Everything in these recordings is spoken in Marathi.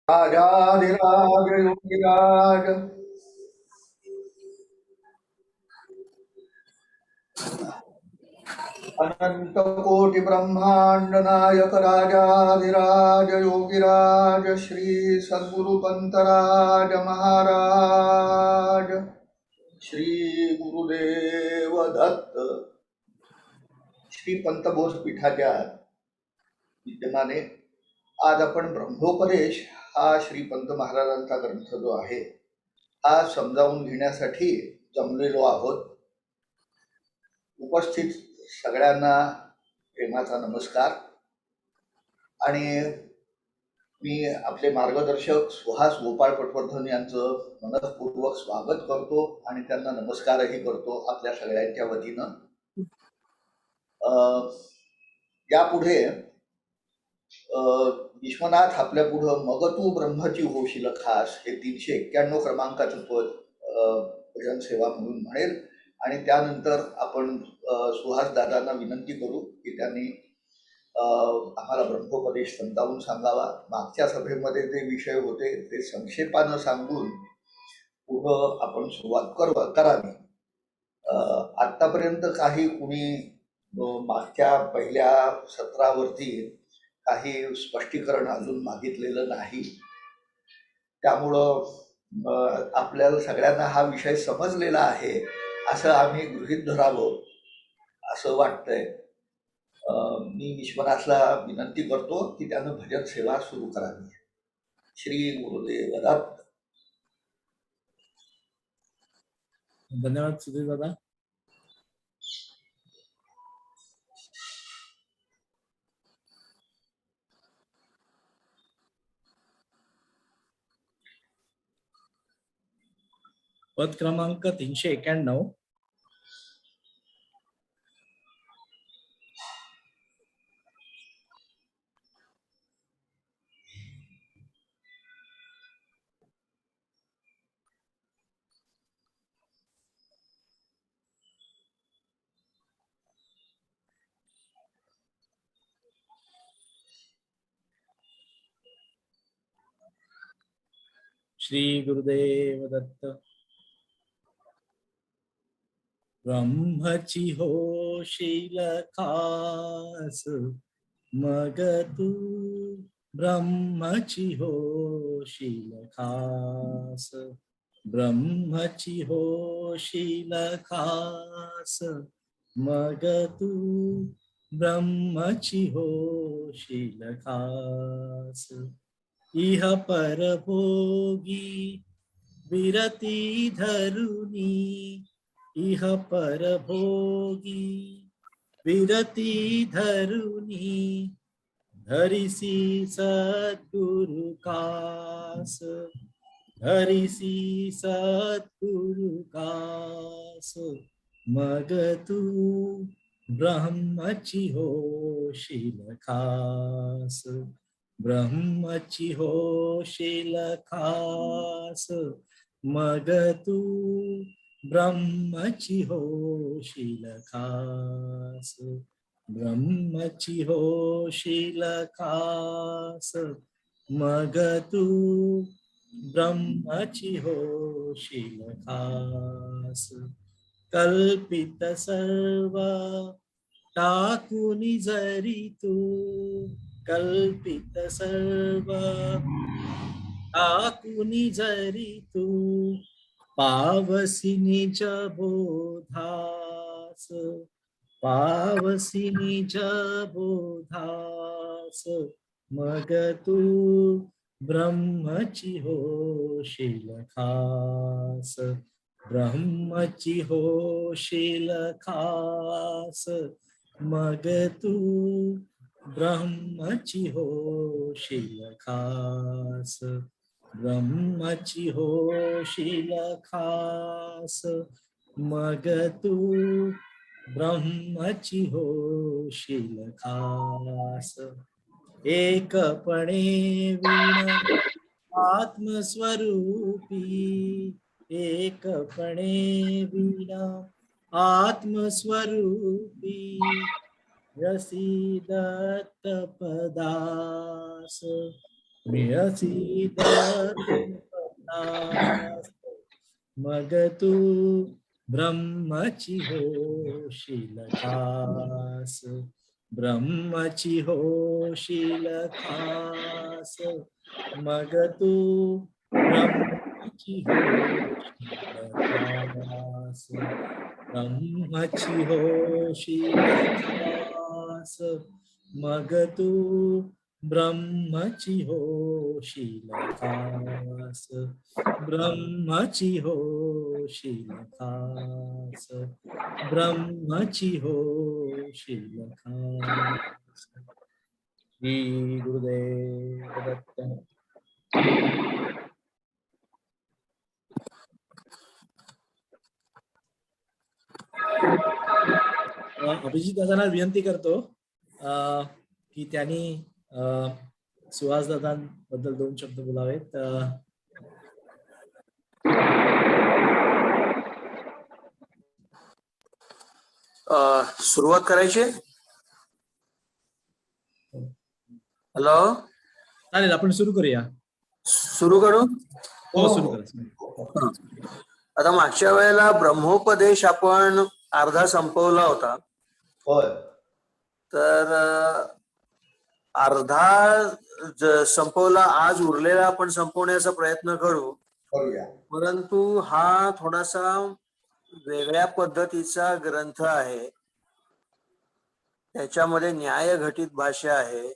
राजाधिराज योगिराज अनंत कोटि ब्रह्मांड नायक राजाधिराज योगिराज श्री सद्गुरु पंतराज महाराज श्री गुरुदेव दत्त श्री पंतबोध पीठाच्या विद्यमाने आज आपण ब्रह्मोपदेश हा श्री पंत महाराजांचा ग्रंथ जो आहे हा समजावून घेण्यासाठी जमलेलो आहोत. उपस्थित सगळ्यांना प्रेमाचा नमस्कार. आणि मी आपले मार्गदर्शक सुहास गोपाळ पटवर्धन यांचं मनपूर्वक स्वागत करतो आणि त्यांना नमस्कारही करतो आपल्या सगळ्यांच्या वतीनं. यापुढे विश्वनाथ आपल्या पुढं मग तू ब्रह्मची होशील खास हे 391 क्रमांकाचं पद भजन सेवा म्हणून म्हणेल आणि त्यानंतर आपण सुहास दादांना विनंती करू की त्यांनी आम्हाला ब्रह्मोपदेश समजावून सांगावा. मागच्या सभेमध्ये जे विषय होते ते संक्षेपानं सांगून पुढं आपण सुरुवात करावी. आतापर्यंत काही कुणी मागच्या पहिल्या सत्रावरती काही स्पष्टीकरण अजून मागितलेलं नाही. त्यामुळं आपल्याला सगळ्यांना हा विषय समजलेला आहे असं आम्ही गृहीत धरावं असं वाटतंय. मी विश्वनाथला विनंती करतो की त्यानं भजन सेवा सुरू करावी. श्री गुरुदेव दत्त. धन्यवाद सुधीर दादा. पद क्रमांक 391. श्री गुरुदेव दत्त. ब्रह्मची होशील खास मग तू ब्रह्मची होशील खास. ब्रह्मची होशील खास मग तू ब्रह्मची होशील खास. इह परभोगी विरती धरुनी. इह परभोगी विरती धरुनी धरिसी सद्गुरु कास. धरिसी सद्गुरु कास मग तू ब्रह्मची होशील खास. ब्रह्मची होशील खास मग तू ब्रह्मची होशील खास. ब्रह्मची होशील खास मग तू ब्रह्मची होशील खास. कल्पित सर्व टाकून जरी तू. कल्पित सर्व टाकून जरी तू पावसी निज बोधास. पावसी निज बोधास मग तू ब्रह्मची होशील खास. ब्रह्मची होशील खास मग तू ब्रह्मची होशील खास. ब्रह्मची होशील खास मग तू ब्रह्मची होशील खास. एकपणे वीण आत्मस्वरूपी. एकपणे वीण आत्मस्वरूपी रसी दत्त पदास. मिळसी दास मग तू ब्रह्मची होशील खास ब्रह्मची होशील खास मग तू ब्रह्मची होशील खास ब्रह्मची होशील खास मग तू ब्रह्मची होशील खास ब्रह्मची होशील खास ब्रह्मची होशील खास श्री गुरुदेव दत्त. अभिजित दादांना विनंती करतो की त्यांनी सुहास दादांबद्दल 2 शब्द बोलावेत. सुरुवात करायची. हॅलो, चालेल, आपण सुरू करूया. सुरू करू. हो, सुरू करा. आता मागच्या वेळेला ब्रह्मोपदेश आपण अर्धा संपवला होता. होय. तर अर्धा संपवला. आज उरलेला आपण संपवण्याचा प्रयत्न करूया. परंतु हा थोडासा वेगळ्या पद्धतीचा ग्रंथ आहे. त्याच्यामध्ये न्याय घटित भाषा आहे.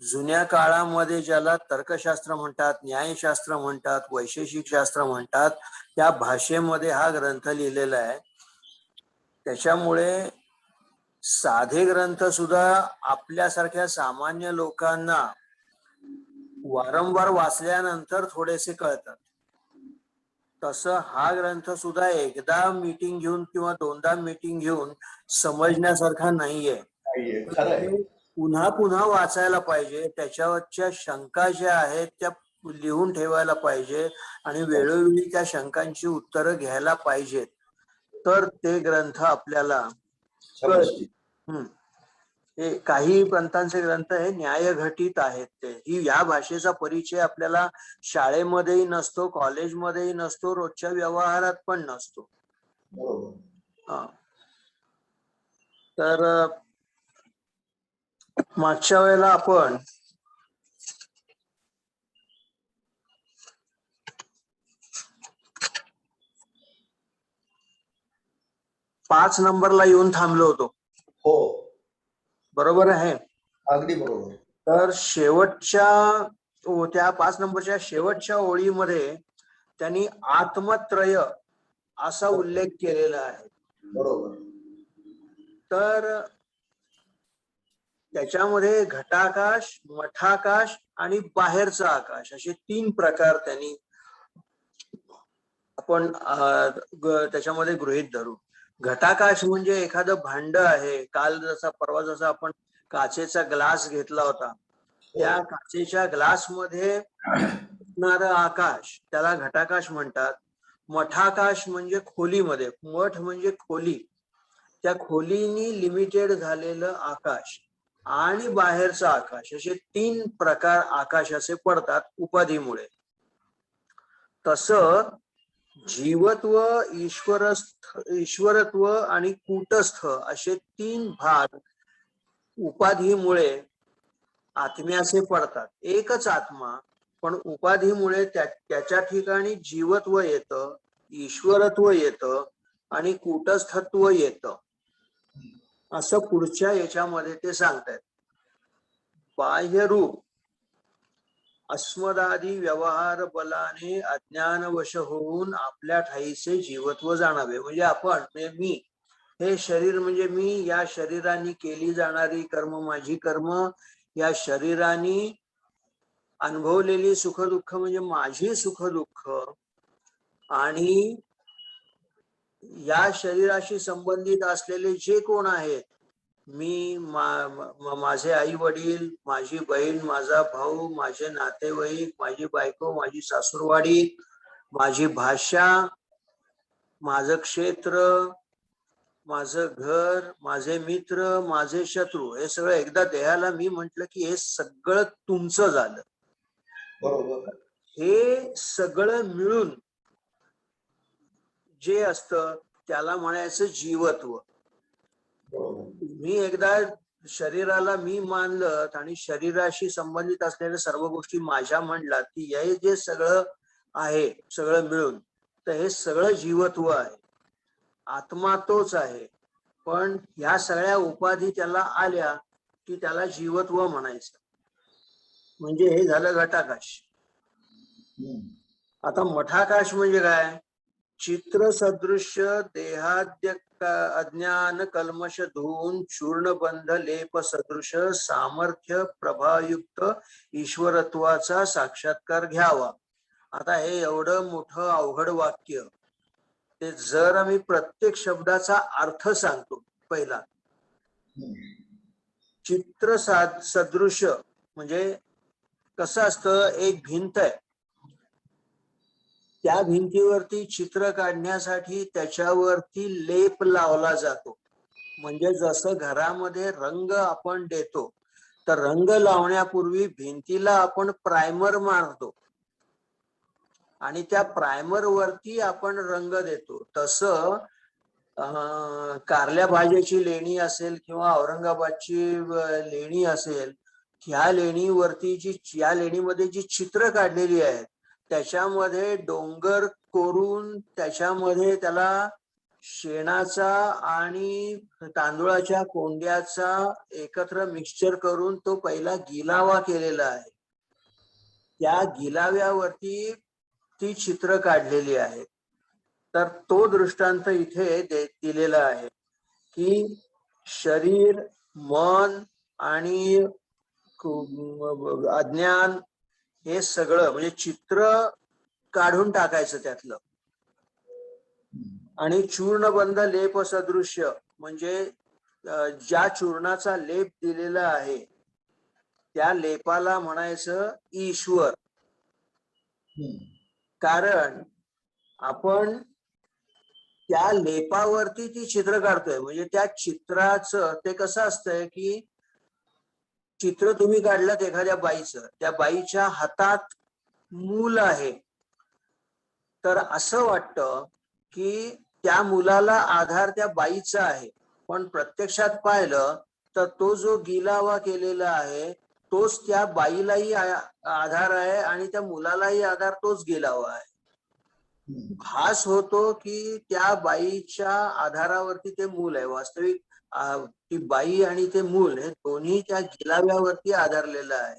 जुन्या काळामध्ये ज्याला तर्कशास्त्र म्हणतात, न्यायशास्त्र म्हणतात, वैशेषिक शास्त्र म्हणतात, त्या भाषेमध्ये हा ग्रंथ लिहिलेला आहे. त्याच्यामुळे साधे ग्रंथ सुद्धा आपल्यासारख्या सामान्य लोकांना वारंवार वाचल्यानंतर थोडेसे कळतात. तसं हा ग्रंथ सुद्धा एकदा मीटिंग घेऊन किंवा 2दा मीटिंग घेऊन समजण्यासारखा नाहीये. पुन्हा पुन्हा वाचायला पाहिजे. त्याच्यावरच्या शंका ज्या आहेत त्या लिहून ठेवायला पाहिजे आणि वेळोवेळी त्या शंकांची उत्तरं घ्यायला पाहिजेत. तर ते ग्रंथ आपल्याला हे काही पंथांचे ग्रंथ हे न्याय घटित आहेत. ते या भाषेचा परिचय आपल्याला शाळेमध्येही नसतो, कॉलेजमध्येही नसतो, रोजच्या व्यवहारात पण नसतो. तर मागच्या वेळेला आपण पाच नंबरला येऊन थांबलो होतो. हो, बरोबर आहे. अगदी बरोबर. तर त्या 5 नंबरच्या शेवटच्या ओळीमध्ये त्यांनी आत्मत्रय असा उल्लेख केलेला आहे. बरोबर. तर त्याच्यामध्ये घटाकाश, मठाकाश आणि बाहेरचा आकाश असे 3 प्रकार त्यांनी आपण त्याच्यामध्ये गृहीत धरू. घटाकाश म्हणजे एखादं भांड आहे. काल परवा जसा आपण काचेचा ग्लास घेतला होता, त्या काचेच्या ग्लासमध्ये असणारं आकाश त्याला घटाकाश म्हणतात. मठाकाश म्हणजे खोलीमध्ये, मठ म्हणजे खोली, त्या खोलीनी लिमिटेड झालेलं आकाश आणि बाहेरचा आकाश असे 3 प्रकार आकाशाचे पडतात उपाधीमुळे. तसं जीवत्व, ईश्वरत्व आणि कूटस्थ असे 3 भाग उपाधीमुळे आत्म्याचे पडतात. एकच आत्मा, पण उपाधीमुळे त्याच्या ठिकाणी जीवत्व येतं, ईश्वरत्व येतं आणि कूटस्थत्व येतं. असं पुढच्या याच्यामध्ये ते सांगतायत. बाह्यरूप अस्मदादी व्यवहार बलाने अज्ञानवश होऊन आपल्या ठाईचे जीवत्व जाणावे. म्हणजे आपण, मी, हे शरीर म्हणजे मी, या शरीराने केली जाणारी कर्म माझी कर्म, या शरीराने अनुभवलेली सुखदुःख म्हणजे माझी सुखदुःख, आणि या शरीराशी संबंधित असलेले जे कोण आहेत, मी, माझे आई वडील, माझी बहीण, माझा भाऊ, माझे नातेवाईक, माझी बायको, माझी सासूरवाडी, माझी भाषा, माझं क्षेत्र, माझं घर, माझे मित्र, माझे शत्रू, हे सगळं एकदा देहाला मी म्हटलं की हे सगळं तुमचं झालं. बरोबर. हे सगळं मिळून जे असतं त्याला म्हणायचं जीवत्व. बरोबर. मी एकदा शरीराला मी मानलं आणि शरीराशी संबंधित असलेल्या सर्व गोष्टी माझ्या म्हणलात की हे जे सगळं आहे सगळं मिळून, तर हे सगळं जीवत्व आहे. आत्मा तोच आहे, पण ह्या सगळ्या उपाधी त्याला आल्या की त्याला जीवत्व म्हणायचं. म्हणजे हे झालं घटाकाश. आता मठाकाश म्हणजे काय? चित्र सदृश्य देहाद्य अज्ञान कल्मश धुवून चूर्णबंध लेप सदृश सामर्थ्य प्रभायुक्त ईश्वरत्वाचा साक्षात्कार घ्यावा. आता हे एवढं मोठं अवघड वाक्य, ते जर आम्ही प्रत्येक शब्दाचा अर्थ सांगतो. पहिला, चित्र सदृश्य म्हणजे कसं असतं, एक भिंत आहे, त्या भिंतीवरती चित्र काढण्यासाठी त्याच्यावरती लेप लावला जातो. म्हणजे जसं घरामध्ये रंग आपण देतो, तर रंग लावण्यापूर्वी भिंतीला आपण प्रायमर मारतो आणि त्या प्रायमर वरती आपण रंग देतो. तसं कारल्या भाज्याची लेणी असेल किंवा औरंगाबादची लेणी असेल, ह्या लेणीवरती या लेणीमध्ये जी चित्र काढलेली आहेत त्याच्यामध्ये डोंगर कोरून त्याच्यामध्ये त्याला शेणाचा आणि तांदुळाच्या कोंड्याचा एकत्र मिक्सचर करून तो पहिला गिलावा केलेला आहे. त्या गिलाव्यावरती ती चित्र काढलेली आहेत. तर तो दृष्टांत इथे दिलेला आहे की शरीर, मन आणि अज्ञान हे सगळं म्हणजे चित्र काढून टाकायचं त्यातलं. आणि चूर्णबंध लेप सदृश्य म्हणजे ज्या चूर्णाचा लेप दिलेला आहे त्या लेपाला म्हणायचं ईश्वर. कारण आपण त्या लेपावरती ती चित्र काढतोय. म्हणजे त्या चित्राचं ते कसं असतंय की चित्र तुम्ही काढलं एखाद्या बाईचं, त्या बाईच्या हातात मूल आहे, तर असं वाटतं की त्या मुलाला आधार त्या बाईचा आहे, पण प्रत्यक्षात पाहिलं तर तो जो गिलावा केलेला आहे तोच त्या बाईलाही आधार आहे आणि त्या मुलालाही आधार तोच गिलावा आहे. भास होतो की त्या बाईच्या आधारावरती ते मूल आहे. वास्तविक ती बाई आणि ते मूल हे दोन्ही त्या गिलाव्यावरती आधारलेलं आहे.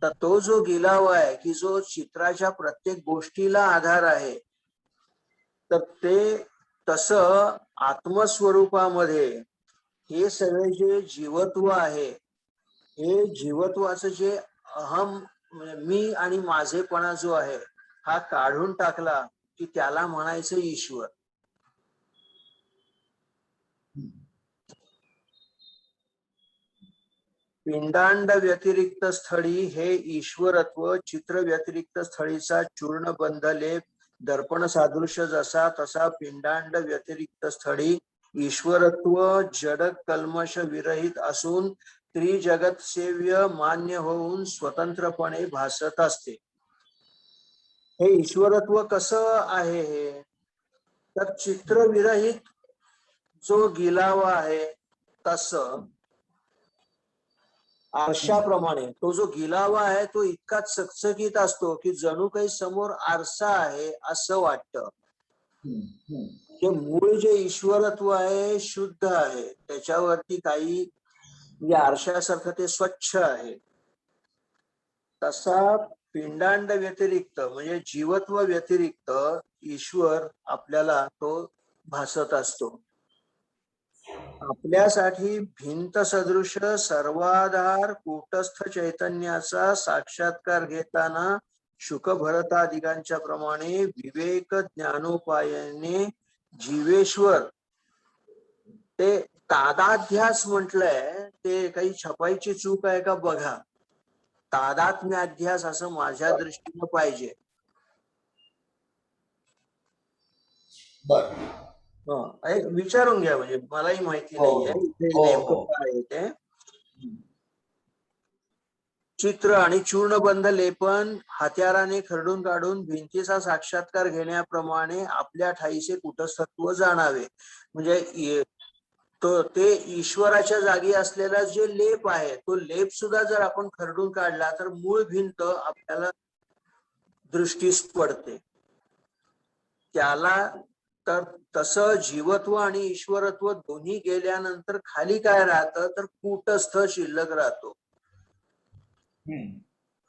तर तो जो गिलावा आहे की जो चित्राच्या प्रत्येक गोष्टीला आधार आहे, तर ते तसं आत्मस्वरूपामध्ये हे सगळे जे जीवत्व आहे, हे जीवत्वाचं जे अहम मी आणि माझेपणा जो आहे हा काढून टाकला की त्याला म्हणायचं ईश्वर. पिंडांड व्यतिरिक्त स्थळी हे ईश्वरत्व चित्र व्यतिरिक्त स्थळीचा चूर्णबंध लेप दर्पण सादृश्य जसा तसा पिंडांड व्यतिरिक्त स्थळी ईश्वरत्व जड कल्मश विरहित असून त्रिजगत सेव्य मान्य होऊन स्वतंत्रपणे भासत असते. हे ईश्वरत्व कसं आहे? हे तर चित्र विरहित जो गिलावा आहे तसं आरशाप्रमाणे तो जो गिलावा आहे तो इतका चकचकीत असतो की जणू काही समोर आरसा आहे असं वाटतं. जे मूळ जे ईश्वरत्व आहे शुद्ध आहे, त्याच्यावरती काही म्हणजे आरशासारखं ते स्वच्छ आहे. तसा पिंडांड व्यतिरिक्त म्हणजे जीवत्व व्यतिरिक्त ईश्वर आपल्याला तो भासत असतो. आपल्यासाठी भिंत सदृश्य सर्वाधार कूटस्थ चैतन्याचा साक्षात्कार घेताना शुक भरतादिकांच्या प्रमाणे विवेक ज्ञानोपायाने जीवेश्वर ते तादाध्यास म्हटलंय, ते काही छपाईची चूक आहे का बघा. तादात्म्य अध्यास असं माझ्या दृष्टीनं पाहिजे. विचारून घ्या, म्हणजे मलाही माहिती नाहीये इथे नेमकं काय आहे ते. चित्र आणि चूर्णबंध लेपन हत्याराने खरडून काढून भिंतीचा साक्षात्कार घेण्याप्रमाणे आपल्या ठाईचे कुटस्थत्व जाणावे. म्हणजे ते ईश्वराच्या जागी असलेला जे लेप आहे तो लेप सुद्धा जर आपण खरडून काढला तर मूळ भिंत आपल्याला दृष्टीस पडते. त्याला तर तसं जीवत्व आणि ईश्वरत्व दोन्ही गेल्यानंतर खाली काय राहतं तर कूटस्थ शिल्लक राहतो.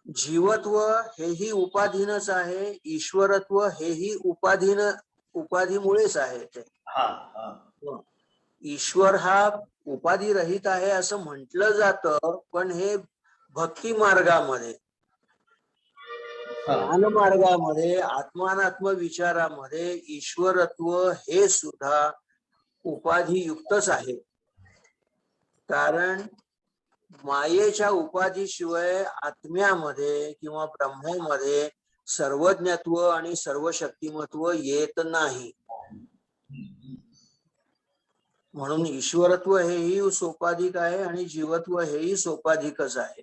जीवत्व हेही उपाधीनच आहे, ईश्वरत्व हेही उपाधीमुळेच आहे. ते ईश्वर हा उपाधी रहित आहे असं म्हटलं जातं, पण हे भक्ती मार्गामध्ये ज्ञान मार्गामध्ये आत्मानात्म विचारामध्ये ईश्वरत्व हे सुद्धा उपाधियुक्तच आहे. कारण मायेच्या उपाधीशिवाय आत्म्यामध्ये किंवा ब्रह्मामध्ये सर्वज्ञत्व आणि सर्वशक्तिमत्व येत नाही. म्हणून ईश्वरत्व हेही सोपाधिक आहे आणि जीवत्व हेही सोपाधिकच आहे.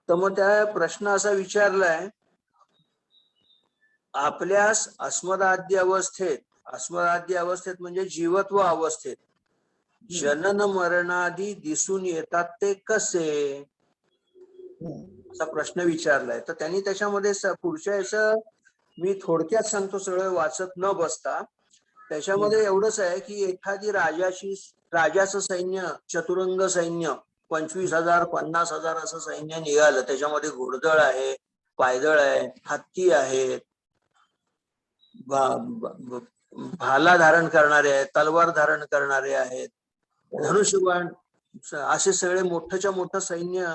तर मग त्या प्रश्न असा विचारलाय, आपल्यास अस्मदाद्य अवस्थेत म्हणजे जीवत्व अवस्थेत जनन मरणादी दिसून येतात ते कसे, असा प्रश्न विचारलाय. तर त्यांनी त्याच्यामध्ये पुढच्या याचं मी थोडक्यात सांगतो, सगळं वाचत न बसता. त्याच्यामध्ये एवढंच आहे की एखादी राजाचं सैन्य, चतुरंग सैन्य 25,000 50,000 असं सैन्य निघालं. त्याच्यामध्ये घोडदळ आहे, पायदळ आहे, हत्ती आहेत, भाला धारण करणारे आहेत, तलवार धारण करणारे आहेत, धनुष्यबाण, असे सगळे मोठंच्या मोठं सैन्य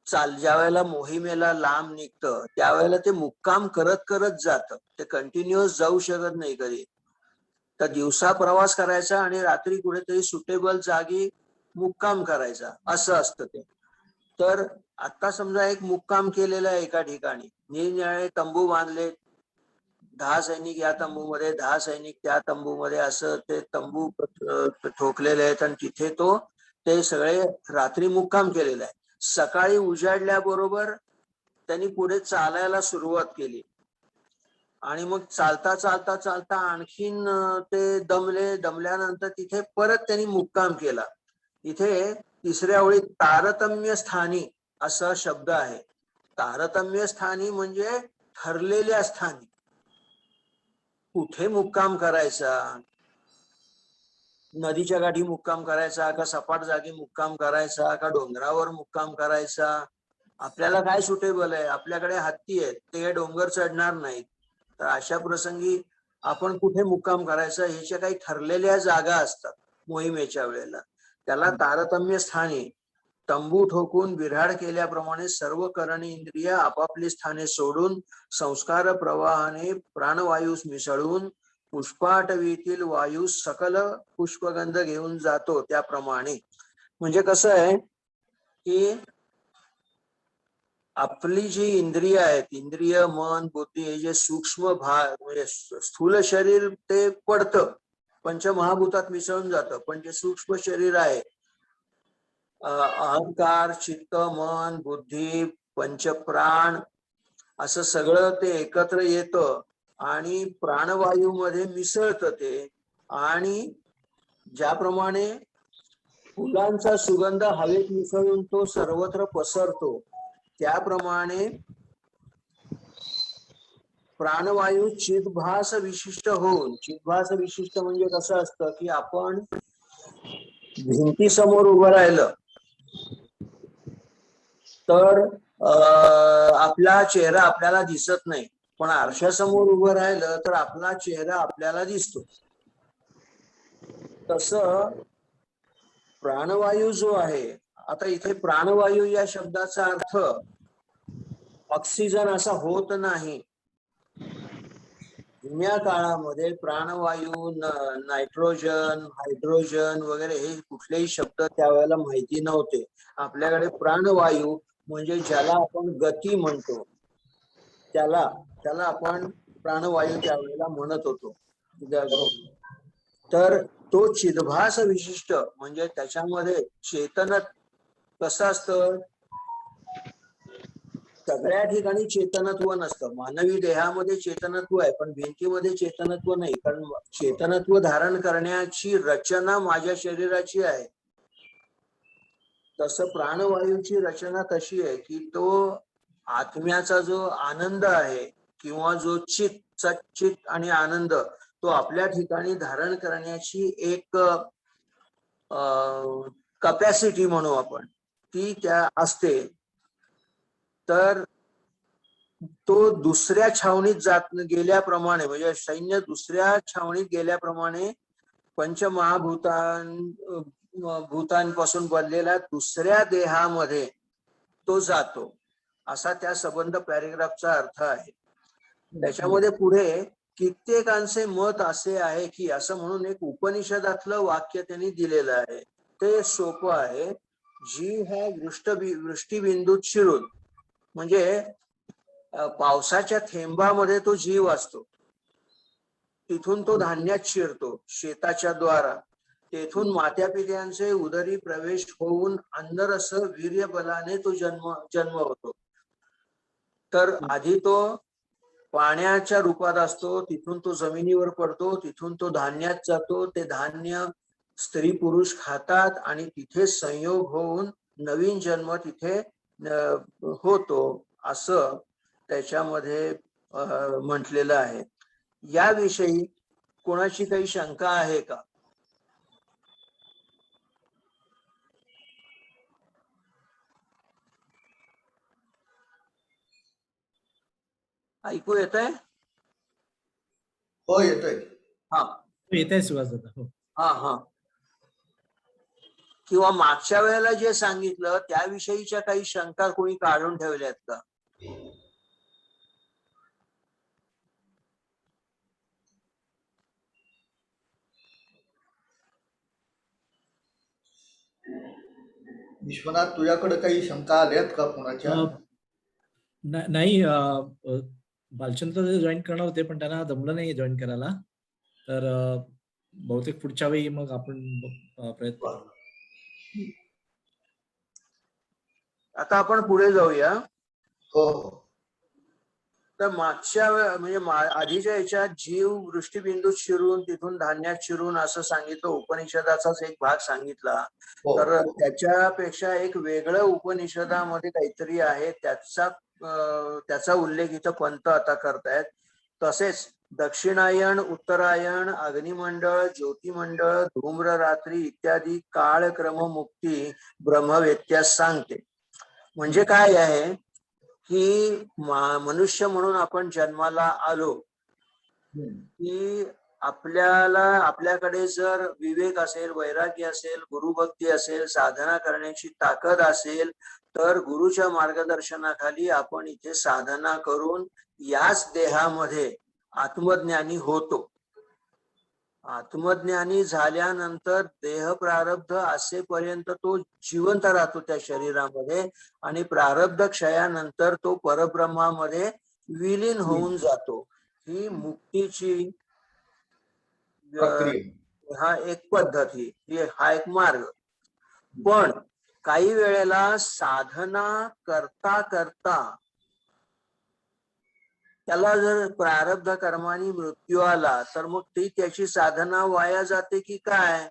ज्या वेळेला मोहिमेला लांब निघतं त्यावेळेला ते मुक्काम करत करत जातं. ते कंटिन्युअस जाऊ शकत नाही कधी. तर दिवसा प्रवास करायचा आणि रात्री कुठेतरी सुटेबल जागी मुक्काम करायचा, असं असतं ते. तर आता समजा एक मुक्काम केलेला आहे एका ठिकाणी, निरनिराळे तंबू बांधले, 10 सैनिक या तंबूमध्ये, 10 सैनिक त्या तंबूमध्ये, असं ते तंबू ठोकलेले आहेत आणि तिथे ते सगळे रात्री मुक्काम केलेला आहे. सकाळी उजाडल्याबरोबर त्यांनी पुढे चालायला सुरुवात केली आणि मग चालता चालता चालता आणखीन ते दमल्यानंतर तिथे परत त्यांनी मुक्काम केला. इथे तिसऱ्या ओळीत तारतम्य स्थानी असा शब्द आहे. तारतम्य स्थानी म्हणजे ठरलेल्या स्थानी. कुठे मुक्काम करायचा, नदीच्या गाठी मुक्काम करायचा का सपाट जागी मुक्काम करायचा का डोंगरावर मुक्काम करायचा, आपल्याला काय सुटेबल आहे. आपल्याकडे हत्ती आहेत, ते डोंगर चढणार नाहीत. तर अशा प्रसंगी आपण कुठे मुक्काम करायचा ह्याच्या काही ठरलेल्या जागा असतात मोहिमेच्या वेळेला. त्याला तारतम्य स्थानी. तंबू ठोकून बिऱ्हाड केल्याप्रमाणे सर्व करणी इंद्रिय आपापली स्थाने सोडून संस्कार प्रवाहाने प्राणवायूस मिसळून पुष्पाटवीतील वायू सकल पुष्पगंध घेऊन जातो त्याप्रमाणे. म्हणजे कसं आहे की आपली जी इंद्रिय आहेत, इंद्रिय, मन, बुद्धी, हे जे सूक्ष्म भाग म्हणजे स्थूल शरीर ते पडतं, पंचमहाभूतात मिसळून जातं. पण जे सूक्ष्म शरीर आहे, अहंकार, चित्त, मन, बुद्धी, पंचप्राण, असं सगळं ते एकत्र येतं आणि प्राणवायू मध्ये मिसळतं ते. आणि ज्याप्रमाणे फुलांचा सुगंध हवेत मिसळून तो सर्वत्र पसरतो, त्याप्रमाणे प्राणवायू चिद्भास विशिष्ट होऊन, चिद्भास विशिष्ट म्हणजे कसं असतं की आपण भिंतीसमोर उभं राहिलं तर आपला चेहरा आपल्याला दिसत नाही, पण आरशासमोर उभं राहिलं तर आपला चेहरा आपल्याला दिसतो. तसं प्राणवायू जो आहे, आता इथे प्राणवायू या शब्दाचा अर्थ ऑक्सिजन असा होत नाही. जुन्या काळामध्ये प्राणवायू, नायट्रोजन, हायड्रोजन वगैरे हे कुठलेही शब्द त्यावेळेला माहिती नव्हते. आपल्याकडे प्राणवायू म्हणजे ज्याला आपण गती म्हणतो, त्याला आपण प्राणवायू त्यावेळेला म्हणत होतो. तर तो चिदभास विशिष्ट म्हणजे त्याच्यामध्ये चेतन कसं असतं, सगळ्या ठिकाणी चेतनत्व नसतं. मानवी देहामध्ये चेतनत्व आहे पण भिंतीमध्ये चेतनत्व नाही, कारण चेतनत्व धारण करण्याची रचना माझ्या शरीराची आहे. तसं प्राणवायूची रचना कशी आहे की तो आत्म्याचा जो आनंद आहे किंवा जो चित सच्चित आणि आनंद तो आपल्या ठिकाणी धारण करण्याची एक कपॅसिटी म्हणू आपण, ती त्या असते. तर तो दुसऱ्या छावणीत जात गेल्याप्रमाणे म्हणजे सैन्य दुसऱ्या छावणीत गेल्याप्रमाणे भूतांपासून बनलेल्या दुसऱ्या देहामध्ये तो जातो, असा त्या संबंध पॅरेग्राफचा अर्थ आहे. त्याच्यामध्ये पुढे कित्येकांचे मत असे आहे की असं म्हणून एक उपनिषदातलं वाक्य त्यांनी दिलेलं आहे. ते सोपं आहे. जीव हा वृष्टिबिंदूत शिरून म्हणजे पावसाच्या थेंबामध्ये तो जीव असतो, तिथून तो धान्यात शिरतो शेताच्या द्वारा, तेथून मात्या पित्यांचे उदरी प्रवेश होऊन अंदरस वीर्य बलाने तो जन्म होतो. तर आधी तो पाण्याच्या रूपात असतो, तिथून तो जमिनीवर पडतो, तिथून तो धान्यात जातो, ते धान्य स्त्री पुरुष खातात आणि तिथे संयोग होऊन नवीन जन्म तिथे होतो, असं त्याच्यामध्ये म्हटलेलं आहे. याविषयी कोणाची काही शंका आहे का? ऐकू येत आहे? हो येतोय. हा येत आहे सुहास दादा. हो. हा हा. किंवा मागच्या वेळेला जे सांगितलं त्याविषयीच्या काही शंका कोणी काढून ठेवल्यात का? विश्वनाथ, तुझ्याकडे काही शंका आल्यात का कोणाच्या? नाही, बालचंद्र जॉईन करणार होते पण त्यांना जमलं नाही जॉईन करायला, तर बहुतेक पुढच्या वेळी मग आपण प्रयत्न करू. आता आपण पुढे जाऊया. हो. तर मागच्या म्हणजे आधीच्या याच्यात जीव वृष्टिबिंदूत शिरून तिथून धान्यात शिरून असं सांगितलं, उपनिषदाचाच एक भाग सांगितला. हो. तर त्याच्यापेक्षा एक वेगळं उपनिषदामध्ये काहीतरी आहे, त्याचा उल्लेख इथं पंत आता करतायत. तसेच दक्षिणायन, उत्तरायण, अग्निमंडळ, ज्योतिमंडळ, धूम्र रात्री इत्यादी काळक्रम मुक्ती ब्रह्मवेत्यास सांगते. म्हणजे काय आहे की मनुष्य म्हणून आपण जन्माला आलो की आपल्याकडे जर विवेक असेल, वैराग्य असेल, गुरुभक्ती असेल, साधना करण्याची ताकद असेल तर गुरुच्या मार्गदर्शनाखाली आपण इथे साधना करून याच देहामध्ये आत्मज्ञानी होतो. आत्मज्ञानी झाल्यानंतर देह प्रारब्ध असेपर्यंत तो जिवंत राहतो त्या शरीरामध्ये आणि प्रारब्ध क्षयानंतर तो परब्रह्मामध्ये विलीन होऊन जातो. ही मुक्तीची हा एक पद्धती, हा एक मार्ग. पण काही वेळेला साधना करता करता त्याला जर प्रारब्ध कर्माने मृत्यू आला तर मग ती त्याची साधना वाया जाते की काय,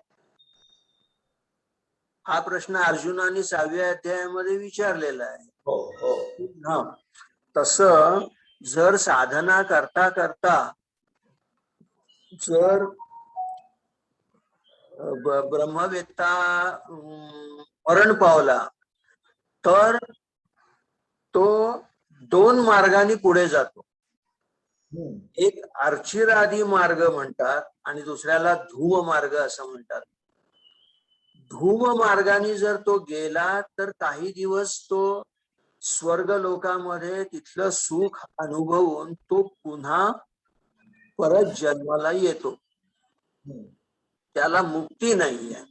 हा प्रश्न अर्जुनाने 6व्या अध्यायामध्ये विचारलेला आहे. हा, तसं जर साधना करता करता जर ब्रह्मवेत्ता मरण पावला तर तो 2 मार्गाने पुढे जातो. एक अर्चिरादी मार्ग म्हणतात आणि दुसऱ्याला धूम मार्ग असं म्हणतात. धूम मार्गाने जर तो गेला तर काही दिवस तो स्वर्ग लोकामध्ये तिथलं सुख अनुभवून तो पुन्हा परत जन्माला येतो. त्याला मुक्ती नाहीये,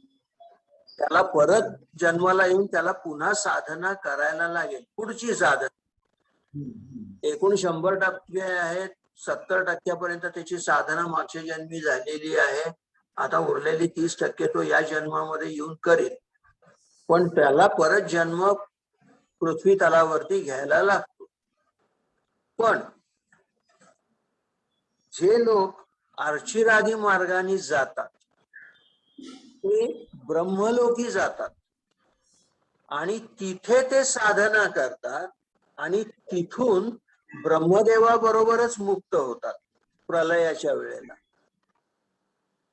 त्याला परत जन्माला येऊन त्याला पुन्हा साधना करायला लागेल. पुढची साधना एकूण 100% आहेत, 70% त्याची साधना मागच्या जन्मी झालेली आहे. आता उरलेली 30% तो या जन्मामध्ये येऊन करेल, पण त्याला परत जन्म पृथ्वी तलावरती घ्यायला लागतो. पण जे लोक अर्चिरादी मार्गाने जातात ते ब्रह्मलोकी जातात आणि तिथे ते साधना करतात आणि तिथून ब्रह्मदेवाबरोबरच मुक्त होतात प्रलयाच्या वेळेला.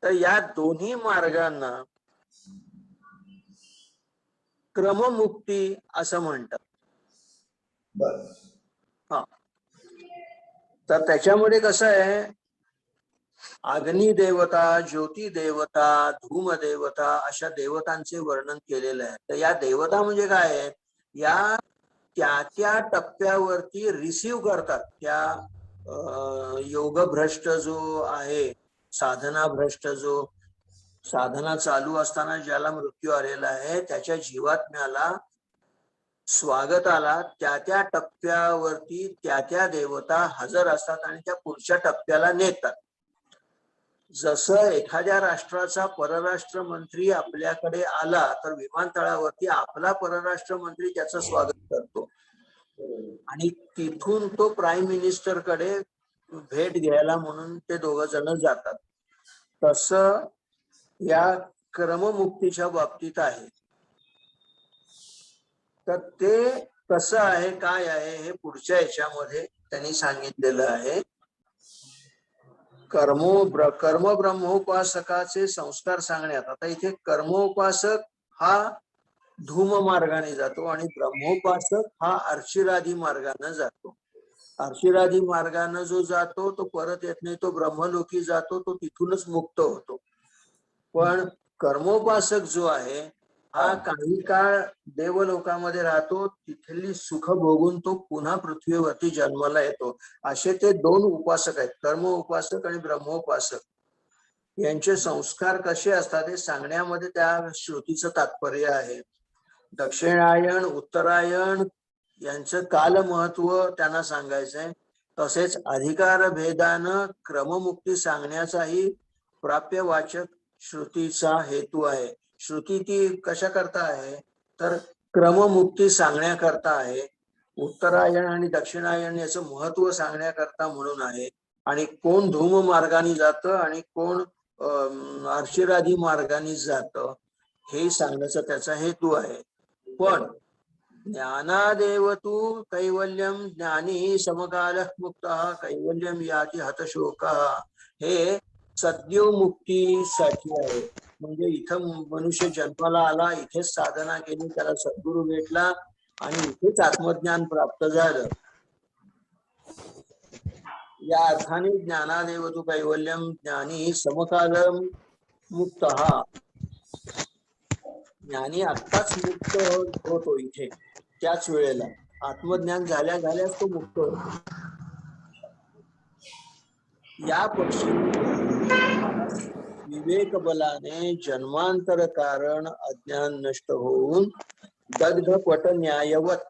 तर या दोन्ही मार्गांना क्रममुक्ती असं म्हणतात. बर. हा, तर त्याच्यामध्ये कसं आहे, अग्नी देवता, ज्योती देवता, धूम देवता अशा देवतांचे वर्णन केलेलं आहे. तर या देवता म्हणजे काय आहेत, या त्या त्या टप्प्यावरती रिसीव्ह करतात त्या योग भ्रष्ट जो आहे, साधना भ्रष्ट जो साधना चालू असताना ज्याला मृत्यू आलेला आहे त्याच्या जीवात्म्याला स्वागताला त्या त्या टप्प्यावरती त्या त्या देवता हजर असतात आणि त्या पुढच्या टप्प्याला नेतात. जसं एखाद्या राष्ट्राचा परराष्ट्र मंत्री आपल्याकडे आला तर विमानतळावरती आपला परराष्ट्र मंत्री त्याचं स्वागत करतो आणि तिथून तो प्राईम मिनिस्टर कडे भेट घ्यायला म्हणून ते दोघ जण जातात. तसं या क्रममुक्तीच्या बाबतीत आहे. तर ते कसं आहे, काय आहे, हे पुढच्या याच्यामध्ये त्यांनी सांगितलेलं आहे. कर्म ब्रह्मोपासकाचे संस्कार सांगण्यात. आता इथे कर्मोपासक हा धूम मार्गाने जातो आणि ब्रह्मोपासक हा अर्चिरादी मार्गाने जातो. अर्चिरादी मार्गाने जो जातो तो परत येत नाही, तो ब्रह्मलोकी जातो, तो तिथूनच मुक्त होतो. पण कर्मोपासक जो आहे हा काही काळ देवलोकामध्ये राहतो, तिथली सुख भोगून तो पुन्हा पृथ्वीवरती जन्माला येतो. असे ते दोन उपासक आहेत, कर्म उपासक आणि ब्रह्मोपासक. यांचे संस्कार कसे असतात हे सांगण्यामध्ये त्या श्रुतीचं तात्पर्य आहे. दक्षिणायन, उत्तरायण यांचं काल महत्व त्यांना सांगायचंय. तसेच अधिकार भेदानं क्रममुक्ती सांगण्याचाही प्राप्यवाचक श्रुतीचा हेतू आहे. श्रुती ती कशा करता आहे तर क्रममुक्ती सांगण्याकरता आहे. उत्तरायण आणि दक्षिणायन याचं महत्व सांगण्याकरता म्हणून आहे. आणि कोण धूम मार्गाने जातं आणि कोण अर्चिरादी मार्गाने जातं हे सांगण्याचा त्याचा हेतू आहे. पण ज्ञानादेव तू कैवल्यम ज्ञानी समकाल मुक्त कैवल्यम याती हतशोक हे सद्योमुक्तीसाठी आहे. म्हणजे इथं मनुष्य जन्माला आला, इथेच साधना केली, त्याला सद्गुरू भेटला आणि इथेच आत्मज्ञान प्राप्त झालं. या अर्थाने ज्ञानादेव तू कैवल्यम ज्ञानी समकाल मुक्त हा ज्ञानी आत्ताच मुक्त होतो इथे, त्याच वेळेला आत्मज्ञान झाल्या झाल्याच तो मुक्त होतो. या पक्षी विवेक बलाने जन्मांतर कारण अज्ञान नष्ट होऊन दग्धपट न्यायवत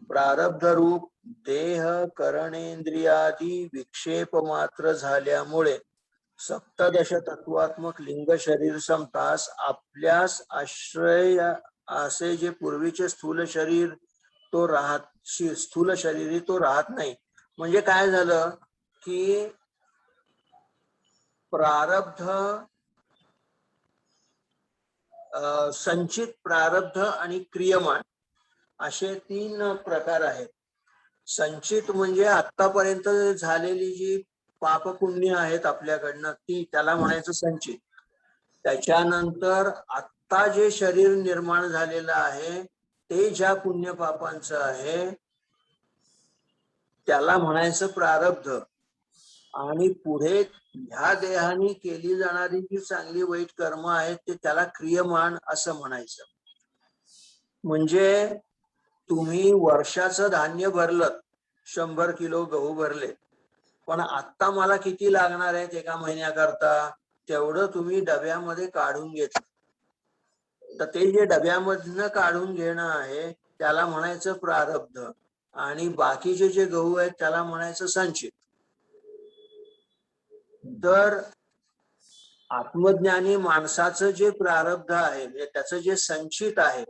प्रारब्ध रूप देह करणेंद्रियादी विक्षेप मात्र झाल्यामुळे सप्तदश तत्वात्मक लिंग शरीर समतास आपल्यास आश्रय असे जे पूर्वीचे स्थूल शरीर तो स्थूल शरीरी तो राहत नाही. म्हणजे काय झालं की प्रारब्ध, संचित प्रारब्ध आणि क्रियमान असे 3 प्रकार आहेत. संचित म्हणजे आतापर्यंत झालेली जी पाप पुण्य आहेत आपल्याकडनं ती त्याला म्हणायचं संचित. त्याच्यानंतर आत्ता जे शरीर निर्माण झालेलं आहे ते ज्या पुण्य पापांचं आहे त्याला म्हणायचं प्रारब्ध. आणि पुढे ह्या देहाने केली जाणारी जी चांगली वाईट कर्म आहेत ते त्याला क्रियमान असं म्हणायचं. म्हणजे तुम्ही वर्षाचं धान्य भरलं, 100 किलो गहू भरले, पण आत्ता मला किती लागणार आहेत एका महिन्याकरता तेवढं तुम्ही डब्यामध्ये काढून घेतलं. तर ते जे डब्यामधनं काढून घेणं आहे त्याला म्हणायचं प्रारब्ध आणि बाकीचे जे गहू आहेत त्याला म्हणायचं संचित. तर आत्मज्ञानी माणसाचं जे प्रारब्ध आहे म्हणजे त्याचं जे संचित आहे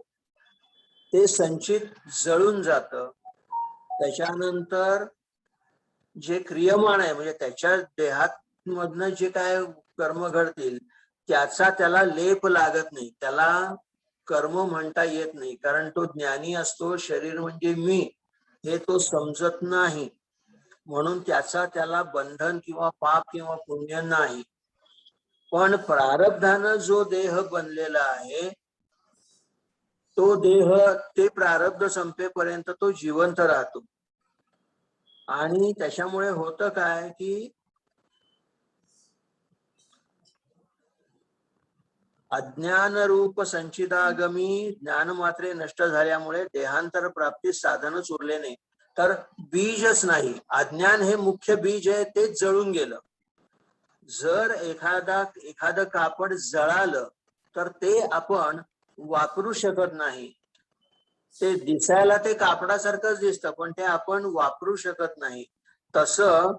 ते संचित जळून जातं. त्याच्यानंतर जे क्रियमाण आहे म्हणजे त्याच्या देहात मधनं जे काय कर्म घडतील त्याचा त्याला लेप लागत नाही, त्याला कर्म म्हणता येत नाही, कारण तो ज्ञानी असतो. शरीर म्हणजे मी हे तो समजत नाही, म्हणून त्याला बंधन किंवा पाप किंवा पुण्य नाही. पण प्रारब्धानं जो देह बनलेला आहे तो देह ते प्रारब्ध संपेपर्यंत तो जिवंत राहतो. आणि त्याच्यामुळे होतं काय की अज्ञान रूप संचितागमी ज्ञान मात्रे नष्ट झाल्यामुळे देहांतर प्राप्तीस साधनच उरले नाही. तर बीजच नाही, अज्ञान हे मुख्य बीज आहे, ते जळून गेलं. जर एखादं कापड जळालं तर ते आपण वापरू शकत नाही. ते दिसायला ते कापडासारखंच दिसतं पण ते आपण वापरू शकत नाही. तसं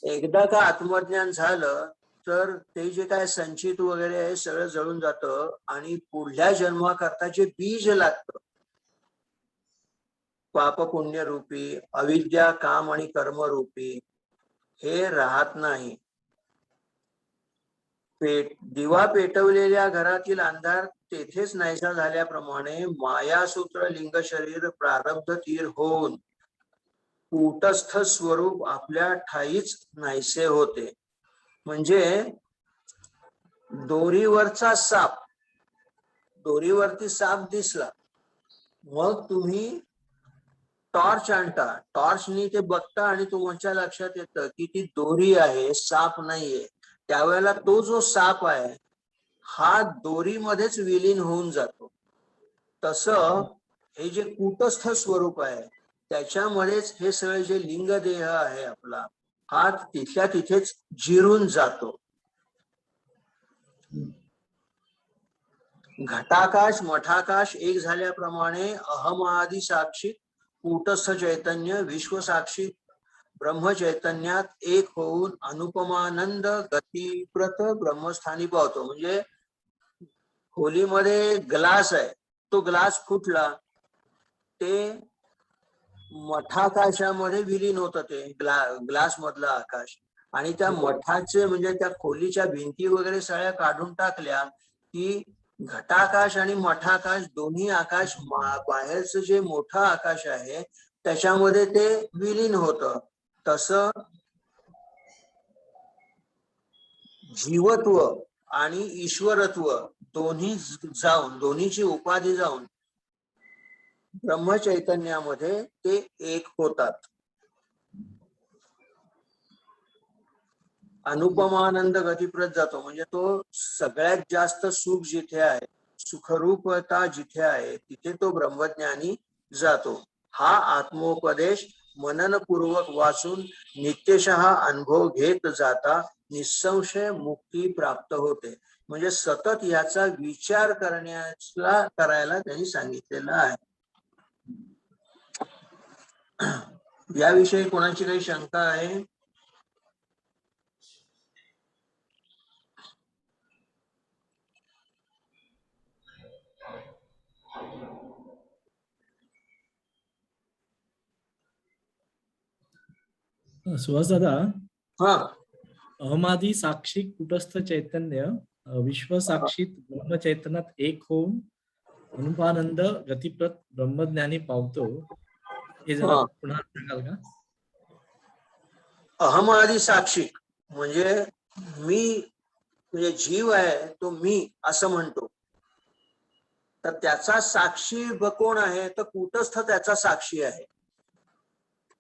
एकदा का आत्मज्ञान झालं तर ते जे काय संचित वगैरे आहे सगळं जळून जातं आणि पुढल्या जन्माकरता जे बीज लागतं पाप पुण्य रूपी, अविद्या काम आणि कर्म रूपी, हे राहत नाही. दिवा पेटवलेल्या घरातील अंधार तेथेच नाहीसा झाल्याप्रमाणे मायासूत्र लिंग शरीर प्रारब्ध तीर होऊन कूटस्थ स्वरूप आपल्या ठाईच नाहीसे होते. म्हणजे दोरीवरती साप दिसला, मग तुम्ही टॉर्च आणता, टॉर्चनी ते बघता आणि तुमच्या लक्षात येतं की ती दोरी आहे, साप नाहीये. त्यावेळेला तो जो साप आहे हा दोरीमध्येच विलीन होऊन जातो. तसं हे जे कूटस्थ स्वरूप आहे त्याच्यामध्येच हे सगळे जे लिंग देह आहे आपला हा तिथल्या तिथेच जिरून जातो. घटाकाश मठाकाश एक झाल्याप्रमाणे अहमादी साक्षी कूटस्थ चैतन्य विश्वसाक्षी ब्रह्म चैतन्यात एक होऊन अनुपमानंद गतिप्रत ब्रह्मस्थानी पावतो. म्हणजे खोलीमध्ये ग्लास आहे, तो ग्लास फुटला, ते मठाकाशामध्ये विलीन होतं ते ग्लास मधलं आकाश. आणि त्या मठाचे म्हणजे त्या खोलीच्या भिंती वगैरे सगळ्या काढून टाकल्या की घटाकाश आणि मठाकाश दोन्ही आकाश बाहेरचं जे मोठं आकाश आहे त्याच्यामध्ये ते विलीन होतं. तसं जीवत्व आणि ईश्वरत्व दोन्हीची उपाधी जाऊन ब्रह्मचैतन्यामध्ये ते एक होतात. अनुपमानंद गतिप्रत जातो म्हणजे तो सगळ्यात जास्त सुख जिथे आहे, सुखरूपता जिथे आहे तिथे तो ब्रह्मज्ञानी जातो. हा आत्मोपदेश मननपूर्वक वाचून नित्यशः अनुभव घेत जाता निसंशय मुक्ती प्राप्त होते. म्हणजे सतत याचा विचार करायला त्यांनी सांगितलेलं आहे. याविषयी कोणाची काही शंका आहे? सुहास दादा, हा, अहमादी साक्षी कुटस्थ चैतन्य विश्वसाक्षीत ब्रह्म चैतन्यात एक होऊन अनुपानंद गतिप्रत ब्रह्मज्ञानी पावतो, हे जरा हा. पुन्हा सांगाल का? अहमादी साक्षी म्हणजे मी म्हणजे जीव आहे तो मी असं म्हणतो, तर त्याचा साक्षी कोण आहे तर कूटस्थ त्याचा साक्षी आहे.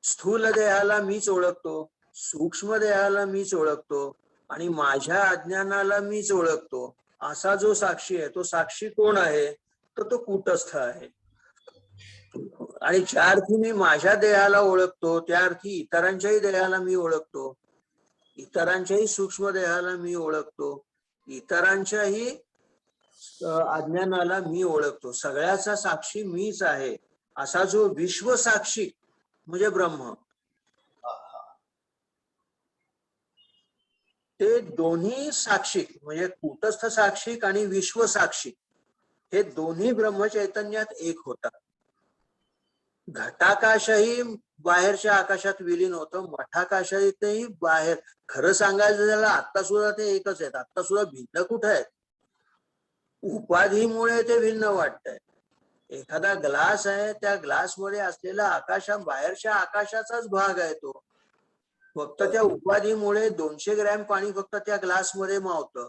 स्थूल देहाला मीच ओळखतो, सूक्ष्म देहाला मीच ओळखतो आणि माझ्या अज्ञानाला मीच ओळखतो. असा जो साक्षी आहे तो साक्षी कोण आहे तर तो कूटस्थ आहे. आणि ज्या अर्थी मी माझ्या देहाला ओळखतो त्या अर्थी इतरांच्याही देहाला मी ओळखतो, इतरांच्याही सूक्ष्म देहाला मी ओळखतो, इतरांच्याही अज्ञानाला मी ओळखतो. सगळ्याचा साक्षी मीच आहे. असा जो विश्वसाक्षी म्हणजे ब्रह्म, ते दोन्ही साक्षिक म्हणजे कूटस्थ साक्षिक आणि विश्व साक्षिक हे दोन्ही ब्रह्मचैतन्यात एक होतात. घटाकाशही बाहेरच्या आकाशात विलीन होतं, मठाकाशातही बाहेर. खरं सांगायचं झालं आता सुद्धा ते एकच आहेत, आता सुद्धा भिन्न कुठे आहेत. उपाधीमुळे ते भिन्न वाटतंय. एखादा ग्लास आहे, त्या ग्लासमध्ये असलेला आकाशा बाहेरच्या आकाशाचाच भाग आहे तो. फक्त त्या उपाधीमुळे 200 ग्रॅम पाणी फक्त त्या ग्लासमध्ये मावतं.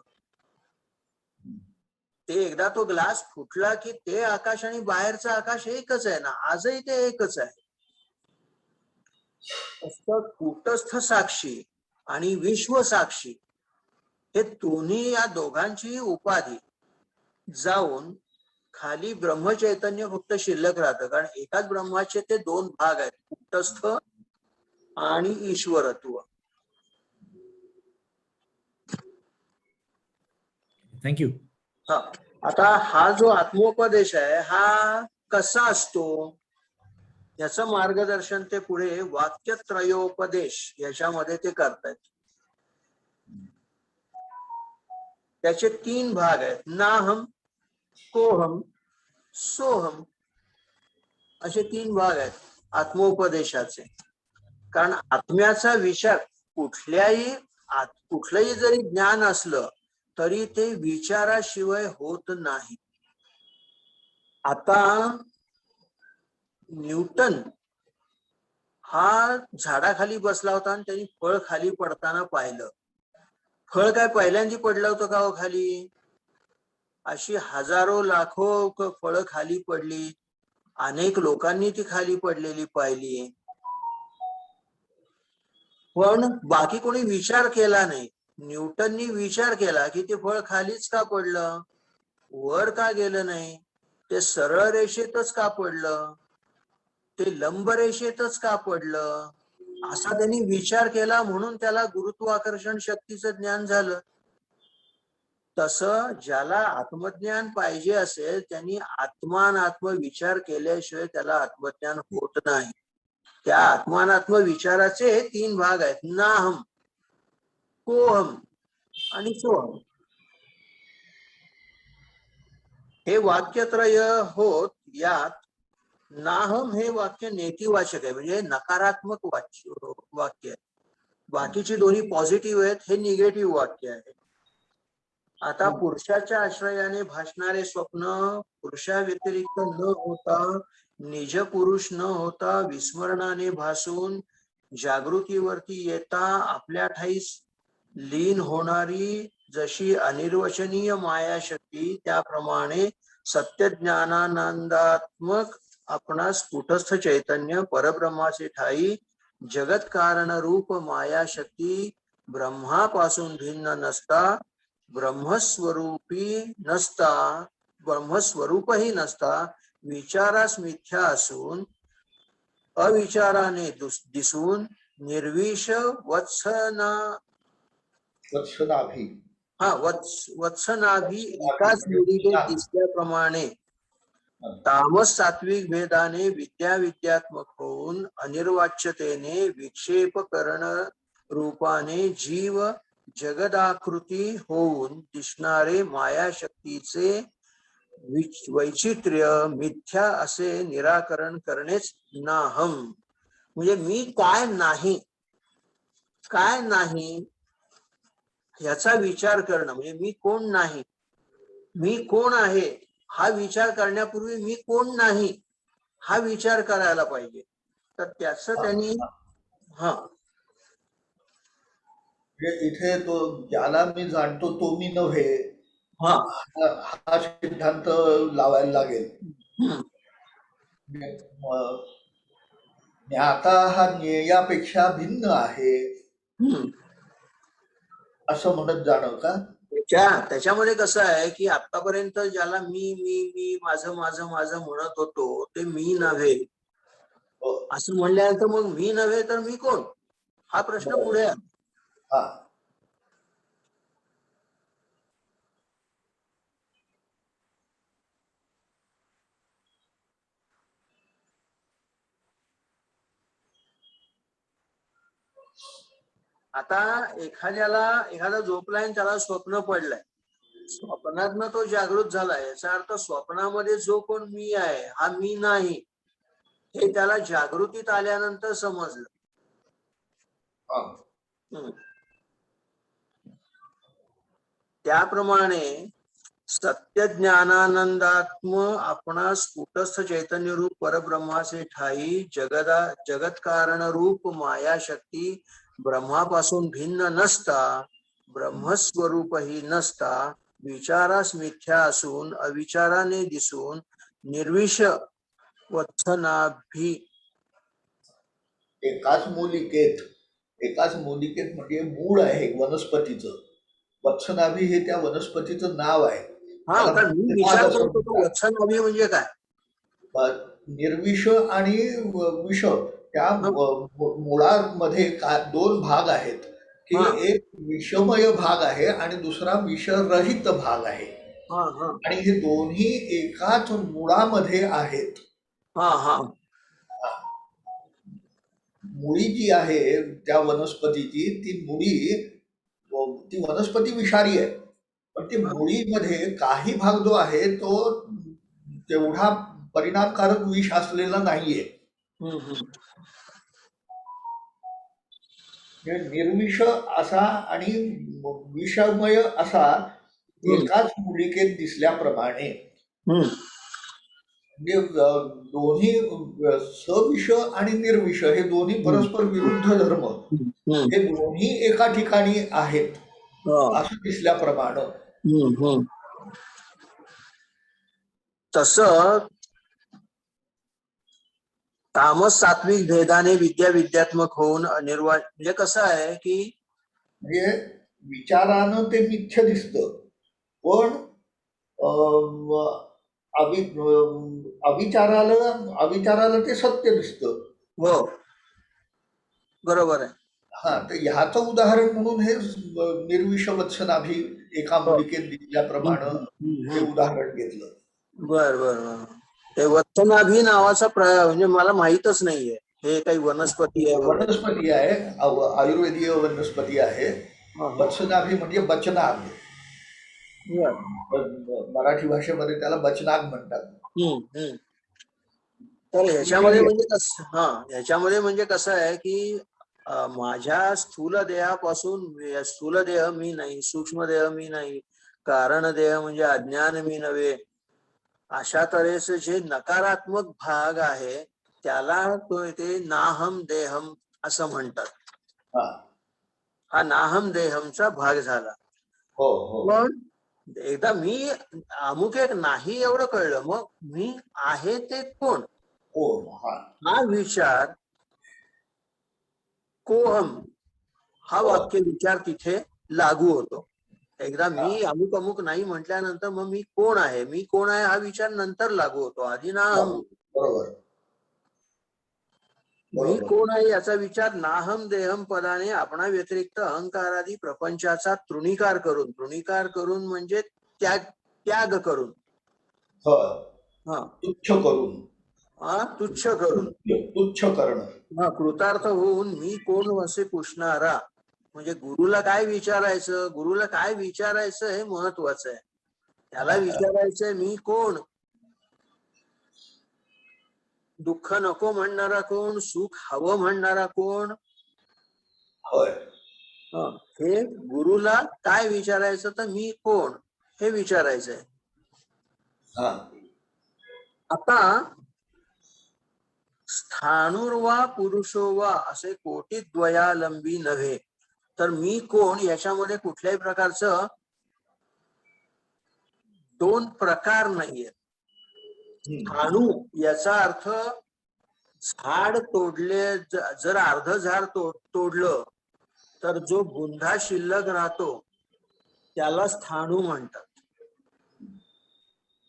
ते एकदा तो ग्लास फुटला की ते आकाश आणि बाहेरचं आकाश एकच आहे ना, आजही ते एकच आहे. कूटस्थ साक्षी आणि विश्व साक्षी हे दोन्ही, या दोघांची उपाधी जाऊन खाली ब्रह्मचैतन्य फक्त शिल्लक राहतं. कारण एकाच ब्रह्माचे ते दोन भाग आहेत, कूटस्थ आणि ईश्वरत्व. थँक्यू. हा, आता हा जो आत्मोपदेश आहे हा कसा असतो याचं मार्गदर्शन ते पुढे वाक्यत्रयोपदेश याच्यामध्ये ते करतायत. त्याचे 3 भाग आहेत, नाहम, कोहम, सोहम असे 3 भाग आहेत आत्मोपदेशाचे. कारण आत्म्याचा विचार कुठलंही जरी ज्ञान असलं तरी ते विचाराशिवाय होत नाही. आता न्यूटन हा झाडाखाली बसला होता आणि त्यांनी फळ खाली पडताना पाहिलं. फळ काय पहिल्यांदा पडलं होतं का हो खाली? अशी हजारो लाखो फळं खाली पडली, अनेक लोकांनी ती खाली पडलेली पाहिली, पण बाकी कोणी विचार केला नाही. न्यूटननी विचार केला की ते फळ खालीच का पडलं, वर का गेलं नाही, ते सरळ रेषेतच का पडलं, ते लंब रेषेतच का पडलं, असा त्यांनी विचार केला. म्हणून त्याला गुरुत्वाकर्षण शक्तीचं ज्ञान झालं. तसं ज्याला आत्मज्ञान पाहिजे असेल त्यांनी आत्मानात्म विचार केल्याशिवाय त्याला आत्मज्ञान होत नाही. त्या आत्मानात्म विचाराचे 3 भाग आहेत, नाहम, कोहम आणि सोहम. हे वाक्यत्रय होत. यात नाहम हे वाक्य नेतिवाचक आहे, म्हणजे नकारात्मक वाक्य आहे. बाकीची दोन्ही पॉझिटिव्ह आहेत, हे निगेटिव्ह वाक्य आहे. आता पुरुषाच्या आश्रयाने भासणारे स्वप्न पुरुषा व्यतिरिक्त न होता, निज पुरुष न होता विस्मरणाने भासून जागृतीवरती येता आपल्या ठाईस लीन होणारी जशी अनिर्वचनीय मायाशक्ती, त्याप्रमाणे सत्यज्ञानानंदात्मक आपणास कुटस्थ चैतन्य परब्रह्माचे ठाई जगत कारण रूप मायाशक्ती ब्रह्मापासून भिन्न नसता, ब्रह्मस्वरूपही नसता विचारास मिथ्या असून अविचाराने दिसून निर्विष वत्सनाभी एकाच मुलीने दिसल्याप्रमाणे तामस सात्विक भेदाने विद्यात्मक होऊन अनिर्वाच्यतेने विक्षेप करण रूपाने जीव जगदाकृती होऊन दिसणारे मायाशक्तीचे वैचित्र्य मिथ्या असे निराकरण करणेच नाहम. म्हणजे मी काय नाही याचा विचार करणं, म्हणजे मी कोण नाही, मी कोण आहे हा विचार करण्यापूर्वी मी कोण नाही हा विचार करायला पाहिजे. तर त्याचं त्यांनी इथे तो ज्याला मी जाणतो तो मी नव्हे हा सिद्धांत लावायला लागेल. ज्ञाता हा ज्ञेयापेक्षा भिन्न आहे असं म्हणत जाणं का? त्याच्यामध्ये कसं आहे की आतापर्यंत ज्याला मी मी मी माझं माझं माझं म्हणत होतो ते मी नव्हे असं म्हणल्यानंतर मग मी नव्हे तर मी कोण हा प्रश्न पुढे आहे. आता एखादा झोपलाय आणि त्याला स्वप्न पडलंय, स्वप्नातनं तो जागृत झालाय, याचा अर्थ स्वप्नामध्ये जो कोण मी आहे हा मी नाही, हे त्याला जागृतीत आल्यानंतर समजलं. हा. त्याप्रमाणे सत्य ज्ञानानंदात्म आपणास कुटस्थ चैतन्य रूप परब्रह्माचे ठाई जगत कारण रूप माया शक्ती ब्रह्मापासून भिन्न नसता, ब्रह्मस्वरूपही नसता, विचारास मिथ्या असून अविचाराने दिसून निर्विष वत्सनाभी एकाच मूलिकेत म्हणजे मूळ आहे वनस्पतीचं. वत्सनाभी हे त्या वनस्पतीचं नाव आहे. हा, त्याला आता मी भाग विचार असं करतो तो म्हणतात. वत्सनाभी म्हणजे काय? निर्विष आणि विष त्या मुळामध्ये दोन भाग आहेत की हा. एक विषमय भाग आहे आणि दुसरा विषरहित भाग आहे. हा हा आणि हे दोन्ही एकाच मुळामध्ये आहेत. हा हा मुळी जी आहे त्या वनस्पतीची, ती वनस्पती विषारी आहे, पण ती मुळीमध्ये काही भाग जो आहे तो तेवढा परिणामकारक विष असलेला नाहीये. निर्विष असा आणि विषमय असा एकाच मुलिकेत दिसल्याप्रमाणे म्हणजे दोन्ही सविष आणि निर्विष हे दोन्ही परस्पर विरुद्ध धर्म हे दोन्ही एका ठिकाणी आहेत असं दिसल्याप्रमाणे तसं तामस सात्विक भेदाने विद्यात्मक होऊन अनिर्वाण, म्हणजे कसं आहे की म्हणजे विचारानं ते मिथ्य दिसतं, पण अविचाराला ते सत्य दिसतं. हो, बरोबर आहे. हा, तर ह्याचं उदाहरण म्हणून हे निर्विष वत्सनाभी एका मुलिकेत दिसल्याप्रमाणे हे उदाहरण घेतलं. बर बर बर. ते वत्सनाभी नावाचा म्हणजे मला माहीतच नाहीये हे काही वनस्पती आहे. वनस्पती आहे, आयुर्वेदीय वनस्पती आहे. वत्सनाभी म्हणजे बचनाग. मराठी भाषेमध्ये त्याला बचनाग म्हणतात. तर ह्याच्यामध्ये म्हणजे कसं आहे की माझ्या स्थूल देहापासून, स्थूल देह मी नाही, सूक्ष्म देह मी नाही, कारण देह म्हणजे अज्ञान मी नव्हे, अशा तऱ्हेचे जे नकारात्मक भाग आहे त्याला ते नाहम देहम असं म्हणतात. हा नाहम देहमचा भाग झाला. पण एकदा मी अमुक एक नाही एवढं कळलं, मग मी आहे ते कोण हा विचार, कोहम हा वाक्य विचार तिथे लागू होतो. एकदा मी अमुक अमुक नाही म्हटल्यानंतर मग मी कोण आहे हा विचार नंतर लागू होतो. आधी नाहम, मी कोण आहे याचा विचार नाहम देहम पदाने आपणा व्यतिरिक्त अहंकारादी प्रपंचाचा तृणीकार करून म्हणजे त्याग करून, तुच्छ करून कृतार्थ होऊन मी कोण असे पुसणारा. म्हणजे गुरुला काय विचारायचं हे महत्वाचं आहे. त्याला विचारायचंय मी कोण, दुःख नको म्हणणारा कोण, सुख हवं म्हणणारा कोण. हे गुरुला काय विचारायचं, तर मी कोण हे विचारायचंय. आता स्थाणुर्वा पुरुषो वा असे कोटीद्वयालंबी नव्हे, तर मी कोण याच्यामध्ये कुठल्याही प्रकारचं दोन प्रकार नाहीयेत. स्थाणू याचा अर्थ झाड तोडले, जर अर्ध झाड तोडलं तर जो बुंधा शिल्लक राहतो त्याला स्थाणू म्हणतात.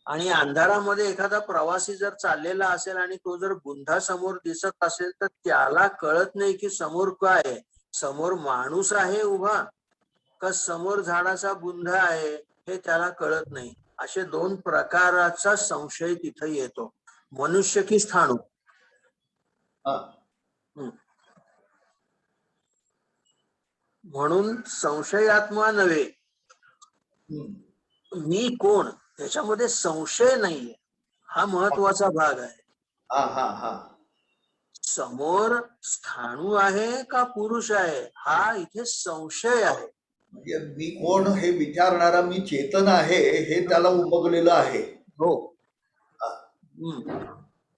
आणि अंधारामध्ये एखादा प्रवासी जर चाललेला असेल आणि तो जर बुंधा समोर दिसत असेल तर त्याला कळत नाही की समोर काय आहे, समोर माणूस आहे उभा का समोर झाडाचा बुंधा आहे हे त्याला कळत नाही. असे दोन प्रकाराचा संशय तिथे येतो. मनुष्य की स्थाणू. म्हणून संशयात्मा नव्हे. हम्म. मी कोण त्याच्यामध्ये संशय नाहीये, हा महत्वाचा भाग आहे. हा हा हा. समोर स्थाणू आहे का पुरुष आहे हा इथे संशय आहे. म्हणजे मी कोण हे विचारणारा मी चेतन आहे हे त्याला उमगलेलं आहे. हो. हा.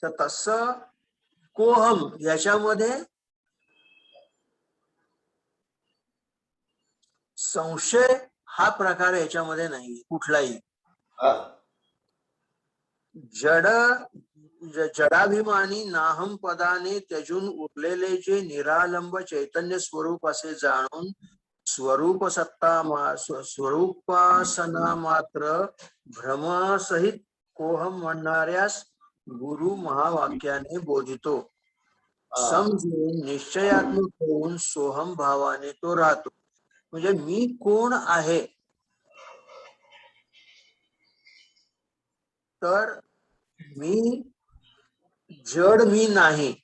तर तसं कोहम याच्यामध्ये संशय हा प्रकार याच्यामध्ये नाही कुठलाही. हा. जडाभिमानी नाहम पदाने त्यजून उरलेले जे निरालंब चैतन्य स्वरूप असे जाणून स्वरूपासना मात्र भ्रमसहित कोहम म्हणणाऱ्यास गुरु महावाक्याने बोधितो. समजून निश्चयात्मक होऊन सोहम भावाने तो राहतो. म्हणजे मी कोण आहे तर मी जड मी नाही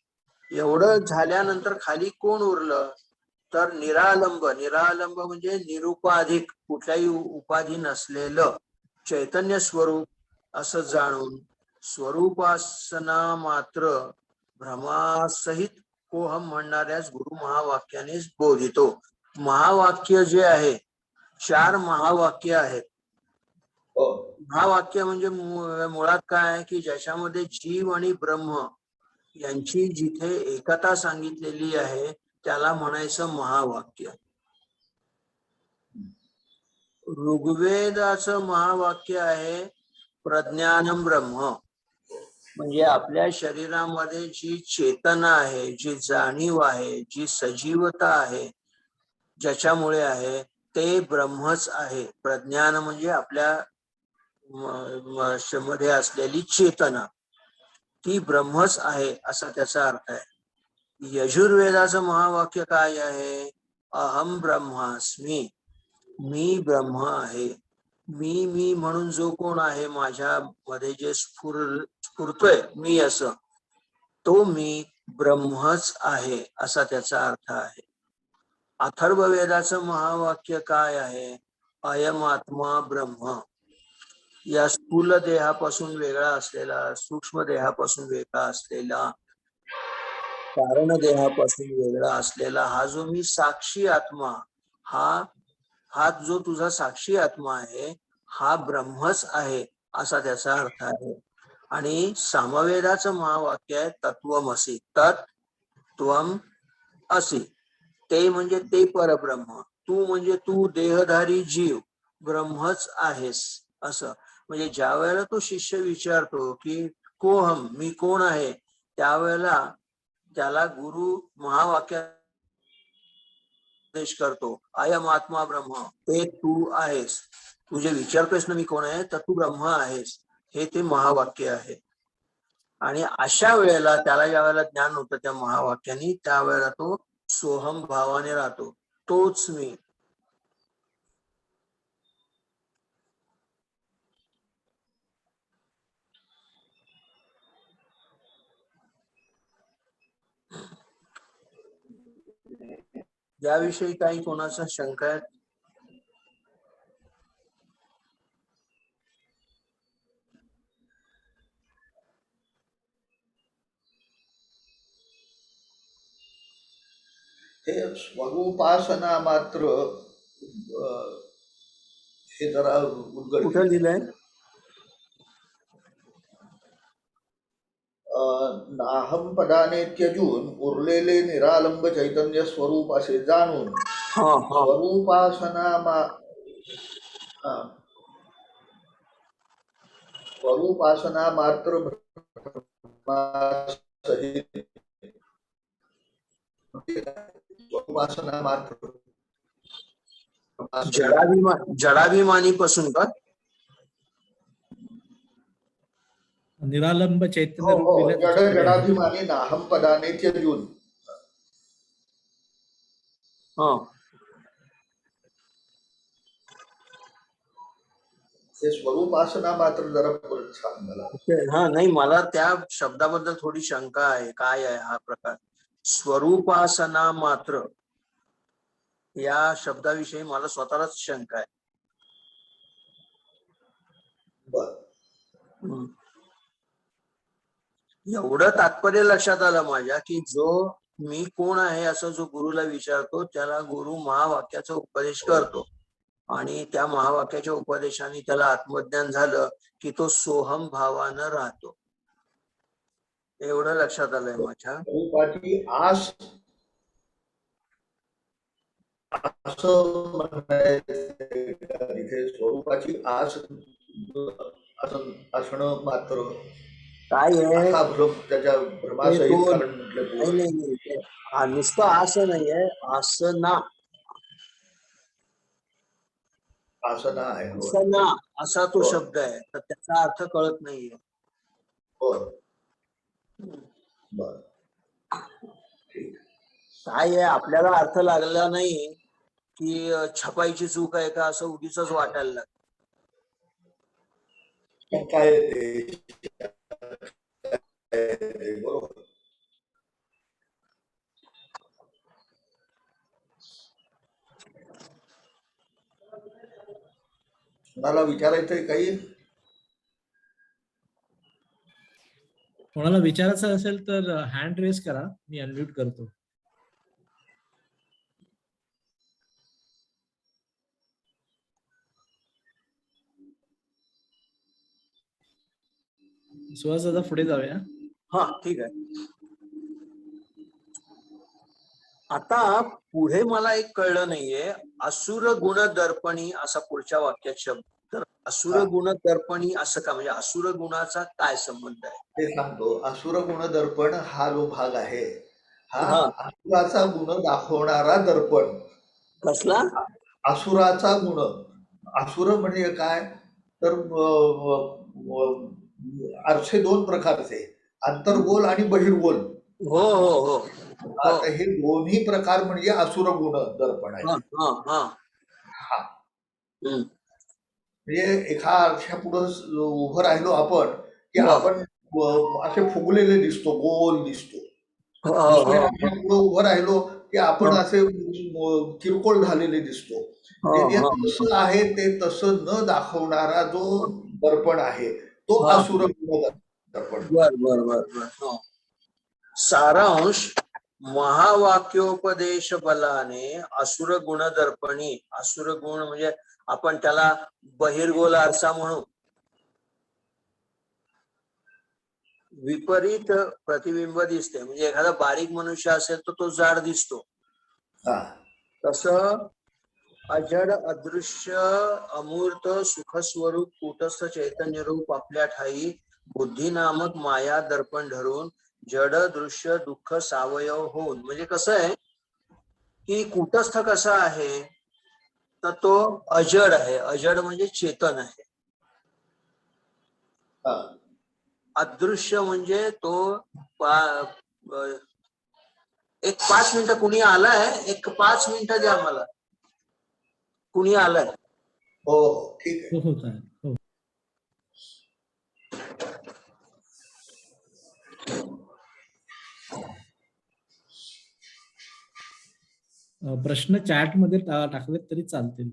एवढं झाल्यानंतर खाली कोण उरलं तर निरालंब. निरालंब म्हणजे निरुपाधिक कुठल्याही उपाधी नसलेलं चैतन्य स्वरूप असं जाणून स्वरूपासना मात्र भ्रमासहित कोहम म्हणणाऱ्याच गुरु महावाक्यानेच बोधितो. महावाक्य जे आहे 4 महावाक्य आहेत. महावाक्य म्हणजे मुळात काय आहे की ज्याच्यामध्ये जीव आणि ब्रह्म यांची जिथे एकता सांगितलेली आहे त्याला म्हणायचं महावाक्य. ऋग्वेदाचं महावाक्य आहे प्रज्ञानम ब्रह्म. म्हणजे आपल्या शरीरामध्ये जी चेतना आहे, जी जाणीव आहे, जी सजीवता आहे, ज्याच्यामुळे आहे ते ब्रह्मच आहे. प्रज्ञान म्हणजे आपल्या मध्ये असलेली चेतना ती ब्रह्मच आहे असा त्याचा अर्थ आहे. यजुर्वेदाचं महावाक्य काय आहे? अहम ब्रह्मास्मी. मी ब्रह्म आहे. मी म्हणून जो कोण आहे माझ्या मध्ये जे स्फुरतोय मी असं, तो मी ब्रह्मच आहे असा त्याचा अर्थ आहे. अथर्ववेदाचं महावाक्य काय आहे? अयम आत्मा ब्रह्म. या स्थूल देहापासून वेगळा असलेला, सूक्ष्म देहापासून वेगळा असलेला, कारण देहापासून वेगळा असलेला हा जो मी साक्षी आत्मा, हा जो तुझा साक्षी आत्मा आहे हा ब्रह्मच आहे असा त्याचा अर्थ आहे. आणि सामवेदाचं महावाक्य आहे तत्वमसी. तत् त्वम असी. ते म्हणजे ते परब्रह्म. तू म्हणजे तू देहधारी जीव ब्रह्मच आहेस असं. म्हणजे ज्या वेळेला तो शिष्य विचारतो की कोहम मी कोण आहे त्यावेळेला त्याला गुरु महावाक्य करतो अयम आत्मा ब्रह्म. ते तू आहेस. तू जे विचारतोयस ना मी कोण आहे तर तू ब्रह्म आहेस, हे ते महावाक्य आहे. आणि अशा वेळेला त्याला ज्या वेळेला ज्ञान होतं त्या महावाक्याने त्यावेळेला तो सोहम भावाने राहतो. तोच मी. याविषयी काही कोणाचा शंका आहे? हे स्वरूपासना मात्र हे जरा उलगडीत. कुठं लिहिलंय? नाहम पदाने त्यजून उरलेले निरालंब चैतन्य स्वरूप असे जाणून स्वरूपासना मात्र स्वरूपासना मात्र जडाभिमानी पासून का? निरालंब चैतन्य रूप दिलं त्याच्यामध्ये आहे. जडाभिमानी नाहम पदाने त्यजून. हे स्वरूपासना मात्र जरा परत सांग मला. हा नाही, मला त्या शब्दाबद्दल थोडी शंका आहे. काय आहे हा प्रकार? स्वरूपासना मात्र या शब्दाविषयी मला स्वतःलाच शंका आहे. बर. हम्म. एवढं तात्पर्य लक्षात आलं माझ्या की जो मी कोण आहे असं जो गुरुला विचारतो त्याला गुरु महावाक्याचा उपदेश करतो आणि त्या महावाक्याच्या उपदेशाने त्याला आत्मज्ञान झालं की तो सोहम भावानं राहतो. एवढं लक्षात आलंय माझ्या. स्वरूपाची आस असं म्हणायचं का? इथे स्वरूपाची आस असणं मात्र काय आहे असा भ्रम त्याच्या ते भ्रमासहित दोन. कारण म्हटलं नाही पुढे. नाही नाही ते नुसतं असं नाहीये, आसना आसना आहे. हो. आसना असा तो हो. शब्द आहे, तर त्याचा अर्थ कळत नाहीये. हो. बर. ठीक. काय आहे आपल्याला अर्थ लागला नाही की छपाईची चूक आहे का असं उगीच वाटायला लागतं. पण काय ते बरोबर. कुणाला विचारायचंय काही? कोणाला विचारायचं असेल तर हँड रेस करा, मी अनम्यूट करतो. सुहास दादा पुढे जाऊया. हा ठीक आहे. आता पुढे मला एक कळलं नाहीये, असुर गुण दर्पणी असा पुढच्या वाक्यात शब्द. तर असुर गुण दर्पणी असं का, म्हणजे असुर गुणाचा काय संबंध आहे? ते सांगतो. असुर गुण दर्पण हा जो भाग आहे हा हा. असुराचा गुण दाखवणारा दर्पण. कसला? असुराचा गुण. असुर म्हणजे काय तर आरसे दोन प्रकारचे, अंतर्गोल आणि बहिर्गोल. हो हो हो हो. आता हे दोन्ही प्रकार म्हणजे असुर गुण दर्पण हा आहे. हा हा. हा. हम्म. म्हणजे एका आरशा पुढे उभं राहिलो आपण की हो. आपण असे फुगलेले दिसतो, गोल दिसतो. हो हो दुसऱ्या हो आरशा पुढे उभं राहिलो की आपण असे किरकोळ झालेले दिसतो. हो ते हो तसं आहे, ते तसं न दाखवणारा जो दर्पण आहे तो हो. असुर गुण दर्पण. बर बर बर बर. हो. सारांश, महावाक्योपदेश बलाने असुर गुण दर्पणी. असुर गुण म्हणजे आपण त्याला बहिर्गोल आरसा म्हणू. विपरीत प्रतिबिंब दिसते, म्हणजे एखादा बारीक मनुष्य असेल तर तो जाड दिसतो. हा. तसं अजड अदृश्य अमूर्त सुखस्वरूप कूटस्थ चैतन्य रूप आपल्या ठाई बुद्धी नामक माया दर्पण धरून जड दृश्य दुःख सावयव होऊन. म्हणजे कसं आहे की कूटस्थ कसा आहे तर तो अजड आहे. अजड म्हणजे चेतन आहे. हा. अदृश्य म्हणजे तो एक 5 मिनिटं कुणी आलाय, एक 5 मिनिटं द्या मला, कुणी आलाय. हो हो ठीक आहे. हो चालेल. हो. प्रश्न चॅट मध्ये टाकलेत तरी चालतील.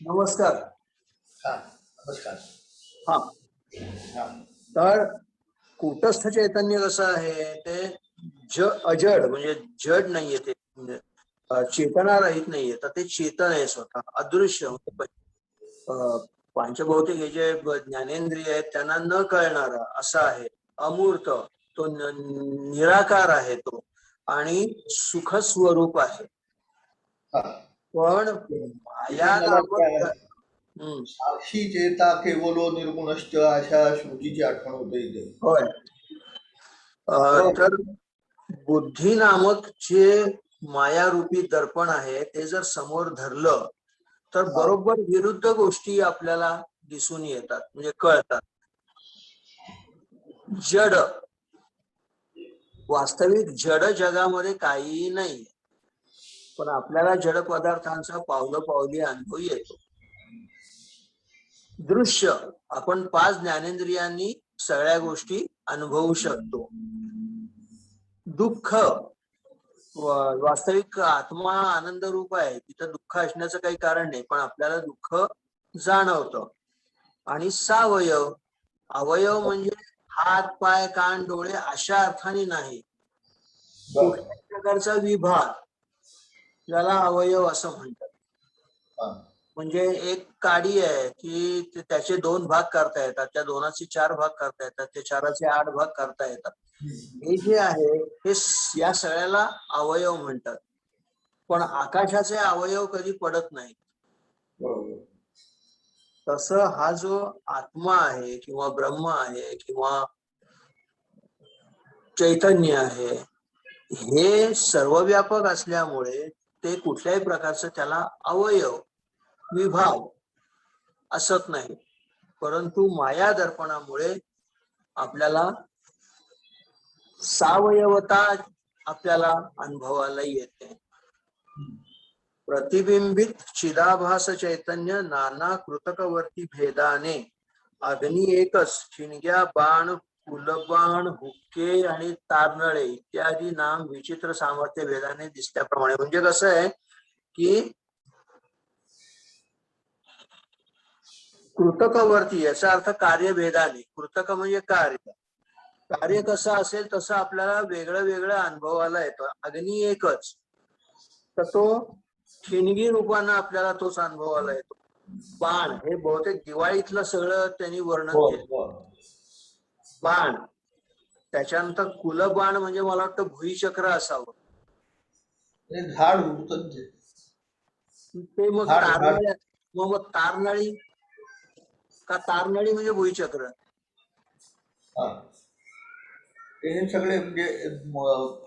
नमस्कार. हा नमस्कार. हा, हा तर कूटस्थ चैतन्य कसं आहे ते अजड म्हणजे जड नाहीये ते, म्हणजे चेतना रहित नाहीये, तर ते चेतन आहे स्वतः, अदृश्य. पंचभौतिक हे जे ज्ञानेंद्रिय आहेत त्यांना न कळणारा असा आहे, अमूर्त, तो निराकार आहे तो, आणि सुख स्वरूप आहे. हा. पण इथे माया मला नामक साक्षी चेता केवलो निर्गुणश्च अशा श्रुतीची आठवण होते इथे. होय. तर बुद्धी नामक जे मायारूपी दर्पण आहे ते जर समोर धरलं तर बरोबर विरुद्ध गोष्टी आपल्याला दिसून येतात, म्हणजे कळतात. जड, वास्तविक जड जगामध्ये काहीही नाही, पण आपल्याला जड पदार्थांचा पावलं पावली अनुभव येतो. दृश्य, आपण 5 ज्ञानेंद्रियांनी सगळ्या गोष्टी अनुभवू शकतो. दुःख, वास्तविक आत्मा आनंद रूप आहे, तिथं दुःख असण्याचं काही कारण नाही, पण आपल्याला दुःख जाणवतं. आणि सावयव, अवयव म्हणजे हात पाय कान डोळे अशा अर्थाने नाही, कुठल्याही प्रकारचा विभाग ज्याला अवयव असं म्हणतात. म्हणजे एक काडी आहे की त्याचे 2 भाग करता येतात, त्या 2चे 4 भाग करता येतात, त्या 4चे 8 भाग करता येतात. हे जे आहे हे या सगळ्याला अवयव म्हणतात. पण आकाशाचे अवयव कधी पडत नाही. तसं हा जो आत्मा आहे किंवा ब्रह्म आहे किंवा चैतन्य आहे, हे सर्वव्यापक असल्यामुळे ते कुठल्याही प्रकारचं त्याला अवयव विभाग असत नाही. परंतु माया दर्पणामुळे आपल्याला सावयवता आपल्याला अनुभवाला येते. प्रतिबिंबित चिदाभास चैतन्य नाना कृतकवर्ती भेदाने अग्नी एकच, ठिणग्या बाण कुलबाण हुक्के आणि तारनळे इत्यादी नाम विचित्र सामर्थ्य भेदाने दिसल्याप्रमाणे. म्हणजे कसं आहे की कृतकवर्ती याचा अर्थ कार्यभेदाने, कृतक म्हणजे कार्य कसं असेल तसं आपल्याला वेगळं वेगळं अनुभवाला येतं. अग्नी एकच, तर तो ठिणगी रूपानं आपल्याला तोच अनुभवाला येतो. बाण, हे बहुतेक दिवाळीतलं सगळं त्यांनी वर्णन केलं. बाण, त्याच्यानंतर कुलबाण म्हणजे मला वाटतं भुईचक्र असावं, झाड उडतं ते मग तारनळी, मग तारनळी का, तारनळी म्हणजे भुईचक्र. हे सगळे म्हणजे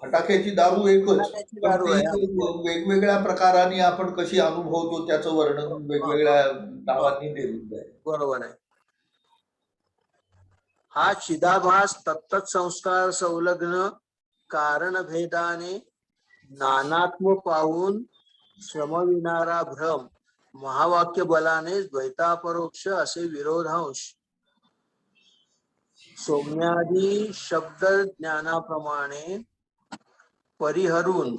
फटाक्याची दारू एकच, पण ती वेगवेगळ्या प्रकाराने आपण कशी अनुभवतो त्याचं वर्णन वेगवेगळ्या नावांनी दिलेलं आहे. बरोबर आहे. हा चिदाभास तत्त संस्कार संलग्न कारण भेदाने नानात्म पाहून श्रमविणारा भ्रम महावाक्य बलाने द्वैतापरोक्ष असे विरोधांश सौम्यादी शब्द ज्ञानाप्रमाणे परिहरून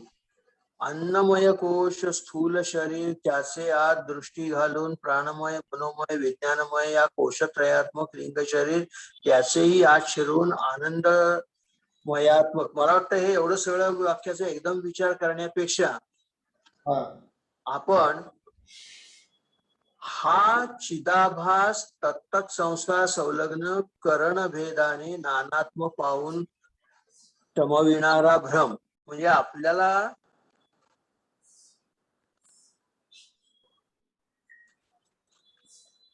अन्नमय कोश स्थूल शरीर त्याचे आत दृष्टी घालून प्राणमय मनोमय विज्ञानमय या कोशत्रयात्मक लिंग शरीर त्याचेही आत शिरून आनंद मयात्मक. मला वाटतं हे एवढं सगळं वाक्याचा एकदम विचार करण्यापेक्षा आपण हा चिदाभास तत्त संस्कार संलग्न करण भेदाने नानात्म पाहून टमविणारा भ्रम, म्हणजे आपल्याला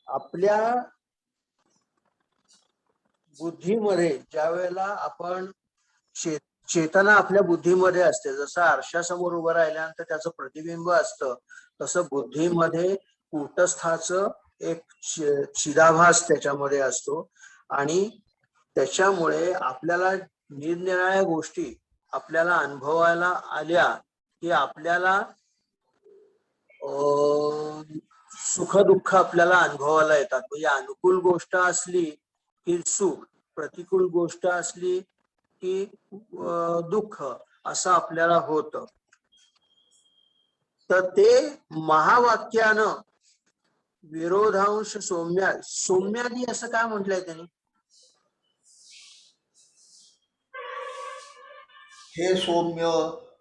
आपल्या बुद्धीमध्ये ज्या वेळेला आपण चेतना आपल्या बुद्धीमध्ये असते, जसं आरशासमोर उभं राहिल्यानंतर त्याचं प्रतिबिंब असतं, तसं बुद्धीमध्ये कूटस्थाचं एक चिदाभास त्याच्यामध्ये असतो. आणि त्याच्यामुळे आपल्याला निरनिराळ्या गोष्टी आपल्याला अनुभवायला आल्या की आपल्याला सुख दुःख आपल्याला अनुभवायला येतात. म्हणजे अनुकूल गोष्ट असली की सुख, प्रतिकूल गोष्ट असली की दुःख, असं आपल्याला होतं. तर ते महावाक्यानं विरोधांश सौम्यादी असं काय म्हटलंय त्यांनी? हे सौम्य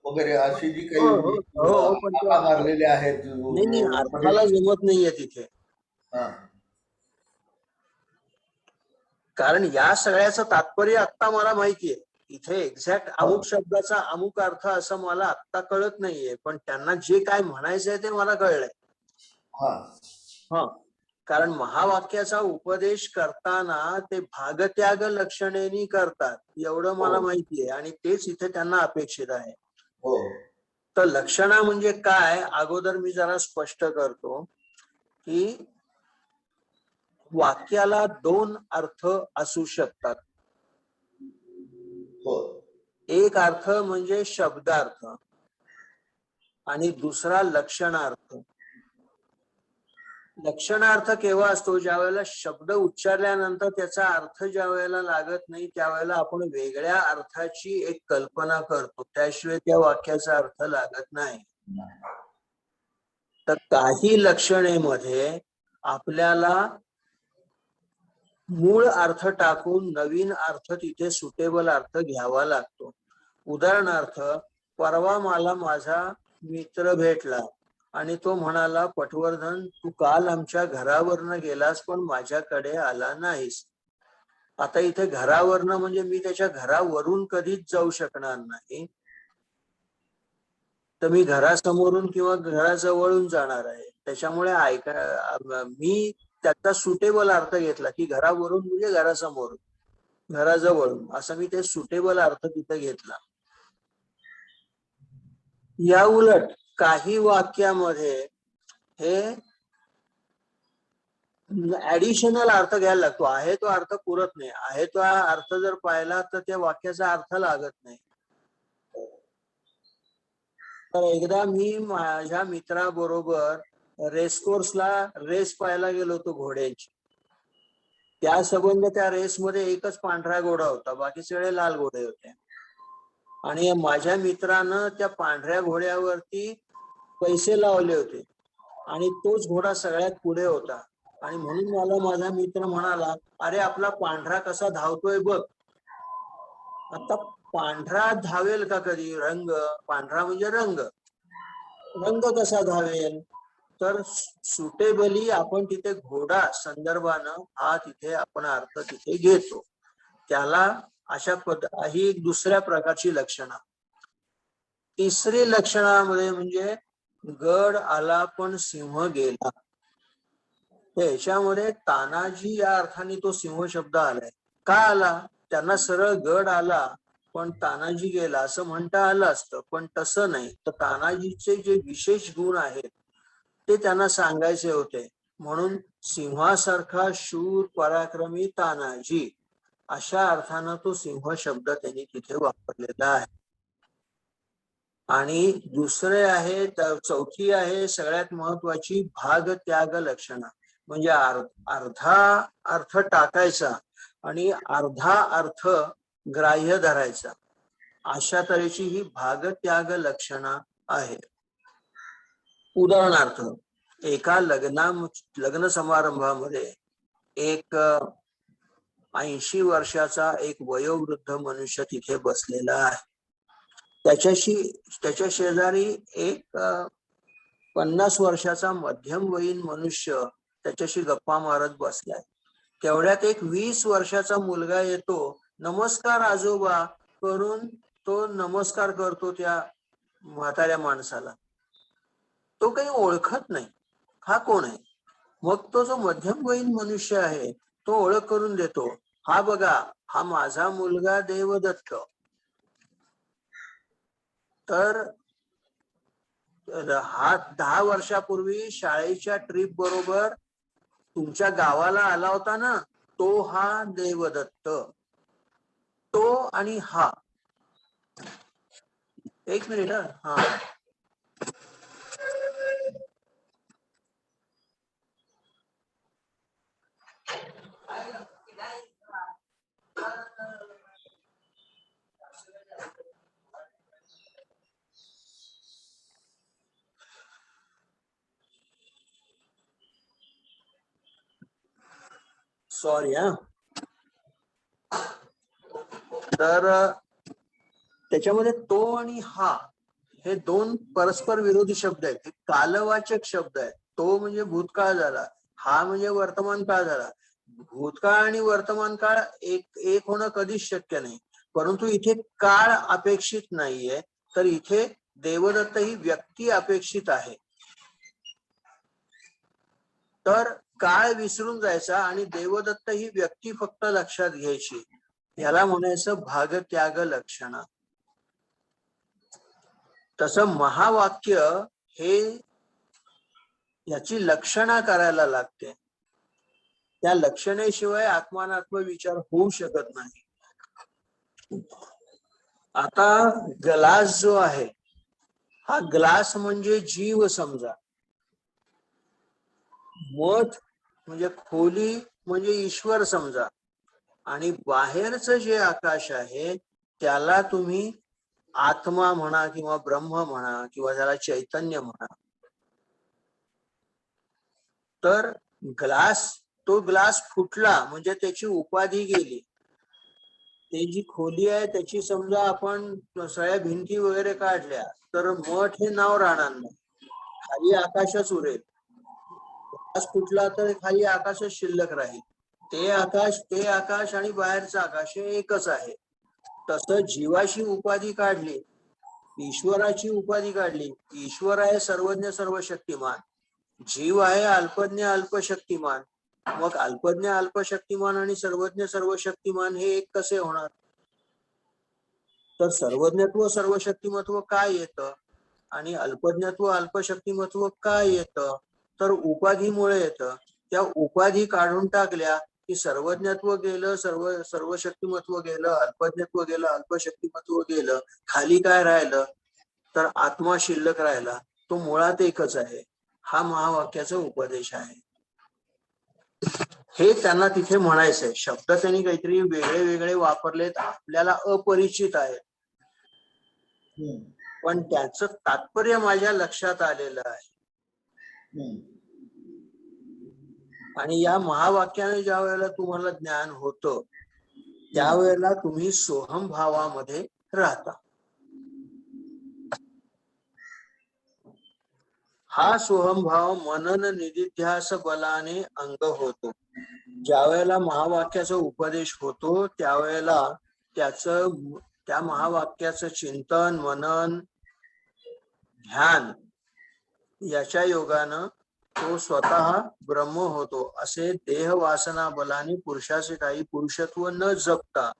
वगैरे अशी जी हो काही हो हो, पण ते आका मारलेले आहेत नाही अर्थाला जमत नाहीये तिथे. हा. कारण या सगळ्याचं तात्पर्य आत्ता मला माहितीये. इथे एक्झॅक्ट अमुक शब्दाचा अमुक अर्थ असं मला आत्ता कळत नाहीये, पण त्यांना जे काय म्हणायचंय ते मला कळलंय. हा. हा, कारण महावाक्याचा उपदेश करताना ते भागत्याग लक्षणेनी करतात एवढं मला माहितीये, आणि तेच इथे त्यांना अपेक्षित आहे. हो. तर लक्षणा म्हणजे काय, अगोदर मी जरा स्पष्ट करतो की वाक्याला दोन अर्थ असू शकतात. हो. एक अर्थ म्हणजे शब्दार्थ आणि दुसरा लक्षणार्थ. लक्षणार्थ केव्हा असतो? ज्या वेळेला शब्द उच्चारल्यानंतर त्याचा अर्थ ज्या वेळेला लागत नाही त्यावेळेला आपण वेगळ्या अर्थाची एक कल्पना करतो, त्याशिवाय त्या वाक्याचा अर्थ लागत नाही. तर काही लक्षणेमध्ये आपल्याला मूळ अर्थ टाकून नवीन अर्थ तिथे सुटेबल अर्थ घ्यावा लागतो. उदाहरणार्थ, परवा मला माझा मित्र भेटला आणि तो म्हणाला, पटवर्धन तू काल आमच्या घरावरनं गेलास पण माझ्याकडे आला नाहीस. आता इथे घरावरनं म्हणजे मी त्याच्या घरावरून कधीच जाऊ शकणार नाही, तर मी घरासमोरून किंवा घराजवळून जाणार आहे. त्याच्यामुळे मी त्याचा सुटेबल अर्थ घेतला की घरावरून म्हणजे घरासमोरून, घराजवळून, असं मी ते सुटेबल अर्थ तिथे घेतला. या उलट काही वाक्यामध्ये हे ऍडिशनल अर्थ घ्यायला लागतो. आहे तो अर्थ पुरत नाही. आहे तो अर्थ जर पाहिला तर त्या वाक्याचा अर्थ लागत नाही. तर एकदा मी माझ्या मित्राबरोबर रेसकोर्सला रेस पाहायला गेलो होतो घोड्यांची. त्या संबंध त्या रेसमध्ये एकच पांढरा घोडा होता, बाकी सगळे लाल घोडे होते. आणि माझ्या मित्रानं त्या पांढऱ्या घोड्यावरती पैसे लावले होते आणि तोच घोडा सगळ्यात पुढे होता. आणि म्हणून मला माझा मित्र म्हणाला, अरे आपला पांढरा कसा धावतोय बघ. आता पांढरा धावेल का कधी? रंग पांढरा म्हणजे रंग, रंग कसा धावेल? तर सुटेबली आपण तिथे घोडा संदर्भानं हा तिथे आपण अर्थ तिथे घेतो. त्याला अशा ही दुसऱ्या प्रकारची लक्षणा. तिसरी लक्षणामध्ये म्हणजे गड आला पण सिंह गेला. याच्यामध्ये तानाजी या अर्थाने तो सिंह शब्द आलाय. का आला? त्यांना सरळ गड आला पण तानाजी गेला असं म्हणता आलं असतं, पण तसं नाही. तर तानाजीचे जे विशेष गुण आहेत ते त्यांना सांगायचे होते, म्हणून सिंहासारखा शूर पराक्रमी तानाजी अशा अर्थानं तो सिंह शब्द त्यांनी तिथे वापरलेला आहे. आणि दुसरे आहे, चौथी आहे सगळ्यात महत्वाची, भाग त्याग लक्षणा. म्हणजे अर्धा अर्थ टाकायचा आणि अर्धा अर्थ ग्राह्य धरायचा, अशा तऱ्हेची ही भाग त्याग लक्षणा आहे. उदाहरणार्थ, एका लग्न समारंभामध्ये एक 80 वर्षाचा एक वयोवृद्ध मनुष्य तिथे बसलेला आहे. त्याच्या शेजारी एक 50 वर्षाचा मध्यमवयीन मनुष्य त्याच्याशी गप्पा मारत बसलाय. तेवढ्यात एक 20 वर्षाचा मुलगा येतो, नमस्कार आजोबा करून तो नमस्कार करतो त्या म्हाताऱ्या माणसाला. तो काही ओळखत नाही हा कोण आहे. मग तो जो मध्यमवयीन मनुष्य आहे तो ओळख करून देतो, हा बघा हा माझा मुलगा देवदत्त. तर हा 10 वर्षापूर्वी शाळेच्या ट्रिप बरोबर तुमच्या गावाला आला होता ना, तो हा देवदत्त. तो आणि हा, एक मिनिट हा. सॉरी हा. तर त्याच्यामध्ये तो आणि हा हे दोन परस्पर विरोधी शब्द आहेत. हे कालवाचक शब्द आहेत. तो म्हणजे भूतकाळ झाला, हा म्हणजे वर्तमान काळ झाला. भूतकाळ आणि वर्तमान काळ एक होणं कधीच शक्य नाही. परंतु इथे काळ अपेक्षित नाहीये, तर इथे देवदत्त ही व्यक्ती अपेक्षित आहे. तर काळ विसरून जायचा आणि देवदत्त ही व्यक्ती फक्त लक्षात घ्यायची. याला म्हणायचं भागत्याग लक्षणा. तसं महावाक्य हे याची लक्षणा करायला लागते. त्या लक्षणेशिवाय आत्मानात्म विचार होऊ शकत नाही. आता ग्लास जो आहे, हा ग्लास म्हणजे जीव समजा, मठ म्हणजे खोली म्हणजे ईश्वर समजा, आणि बाहेरचं जे आकाश आहे त्याला तुम्ही आत्मा म्हणा किंवा ब्रह्म म्हणा किंवा त्याला चैतन्य म्हणा. तर तो ग्लास फुटला म्हणजे त्याची उपाधी गेली. ते जी खोली आहे त्याची समजा आपण सगळ्या भिंती वगैरे काढल्या तर मठ हे नाव राहणार नाही, खाली आकाशच उरेल. ग्लास फुटला तर खाली आकाशच शिल्लक राहील. ते आकाश आणि बाहेरचं आकाश हे एकच आहे. तसं जीवाशी उपाधी काढली, ईश्वराची उपाधी काढली. ईश्वर आहे सर्वज्ञ सर्वशक्तिमान, जीव आहे अल्पज्ञ अल्पशक्तिमान. मग अल्पज्ञ अल्पशक्तिमान आणि सर्वज्ञ सर्वशक्तिमान हे एक कसे होणार? तर सर्वज्ञत्व सर्वशक्तिमत्व काय येतं आणि अल्पज्ञत्व अल्पशक्तिमत्व काय येतं? तर उपाधीमुळे येतं. त्या उपाधी काढून टाकल्या की सर्वज्ञत्व गेलं, सर्वशक्तिमत्व गेलं, अल्पज्ञत्व गेलं, अल्पशक्तिमत्व गेलं. खाली काय राहिलं? तर आत्मा शिल्लक राहिला. तो मुळात एकच आहे. हा महावाक्याचा उपदेश आहे. हे त्यांना तिथे म्हणायचंय. शब्द त्यांनी काहीतरी वेगळे वेगळे वापरलेत, आपल्याला अपरिचित आहेत, पण त्याचं तात्पर्य माझ्या लक्षात आलेलं आहे. आणि या महावाक्याने ज्या वेळेला तुम्हाला ज्ञान होतं त्यावेळेला तुम्ही सोहम भावामध्ये राहता. हा सोहम भाव मनन निधिध्यास बलाने अंग होतो. ज्या वेळेला महावाक्याचा उपदेश होतो त्यावेळेला त्या महावाक्याचं चिंतन मनन ध्यान याच्या योगानं तो स्वतः ब्रह्म होतो. असे देह वासना बलाने पुरुषाचे काही पुरुषत्व न जपता,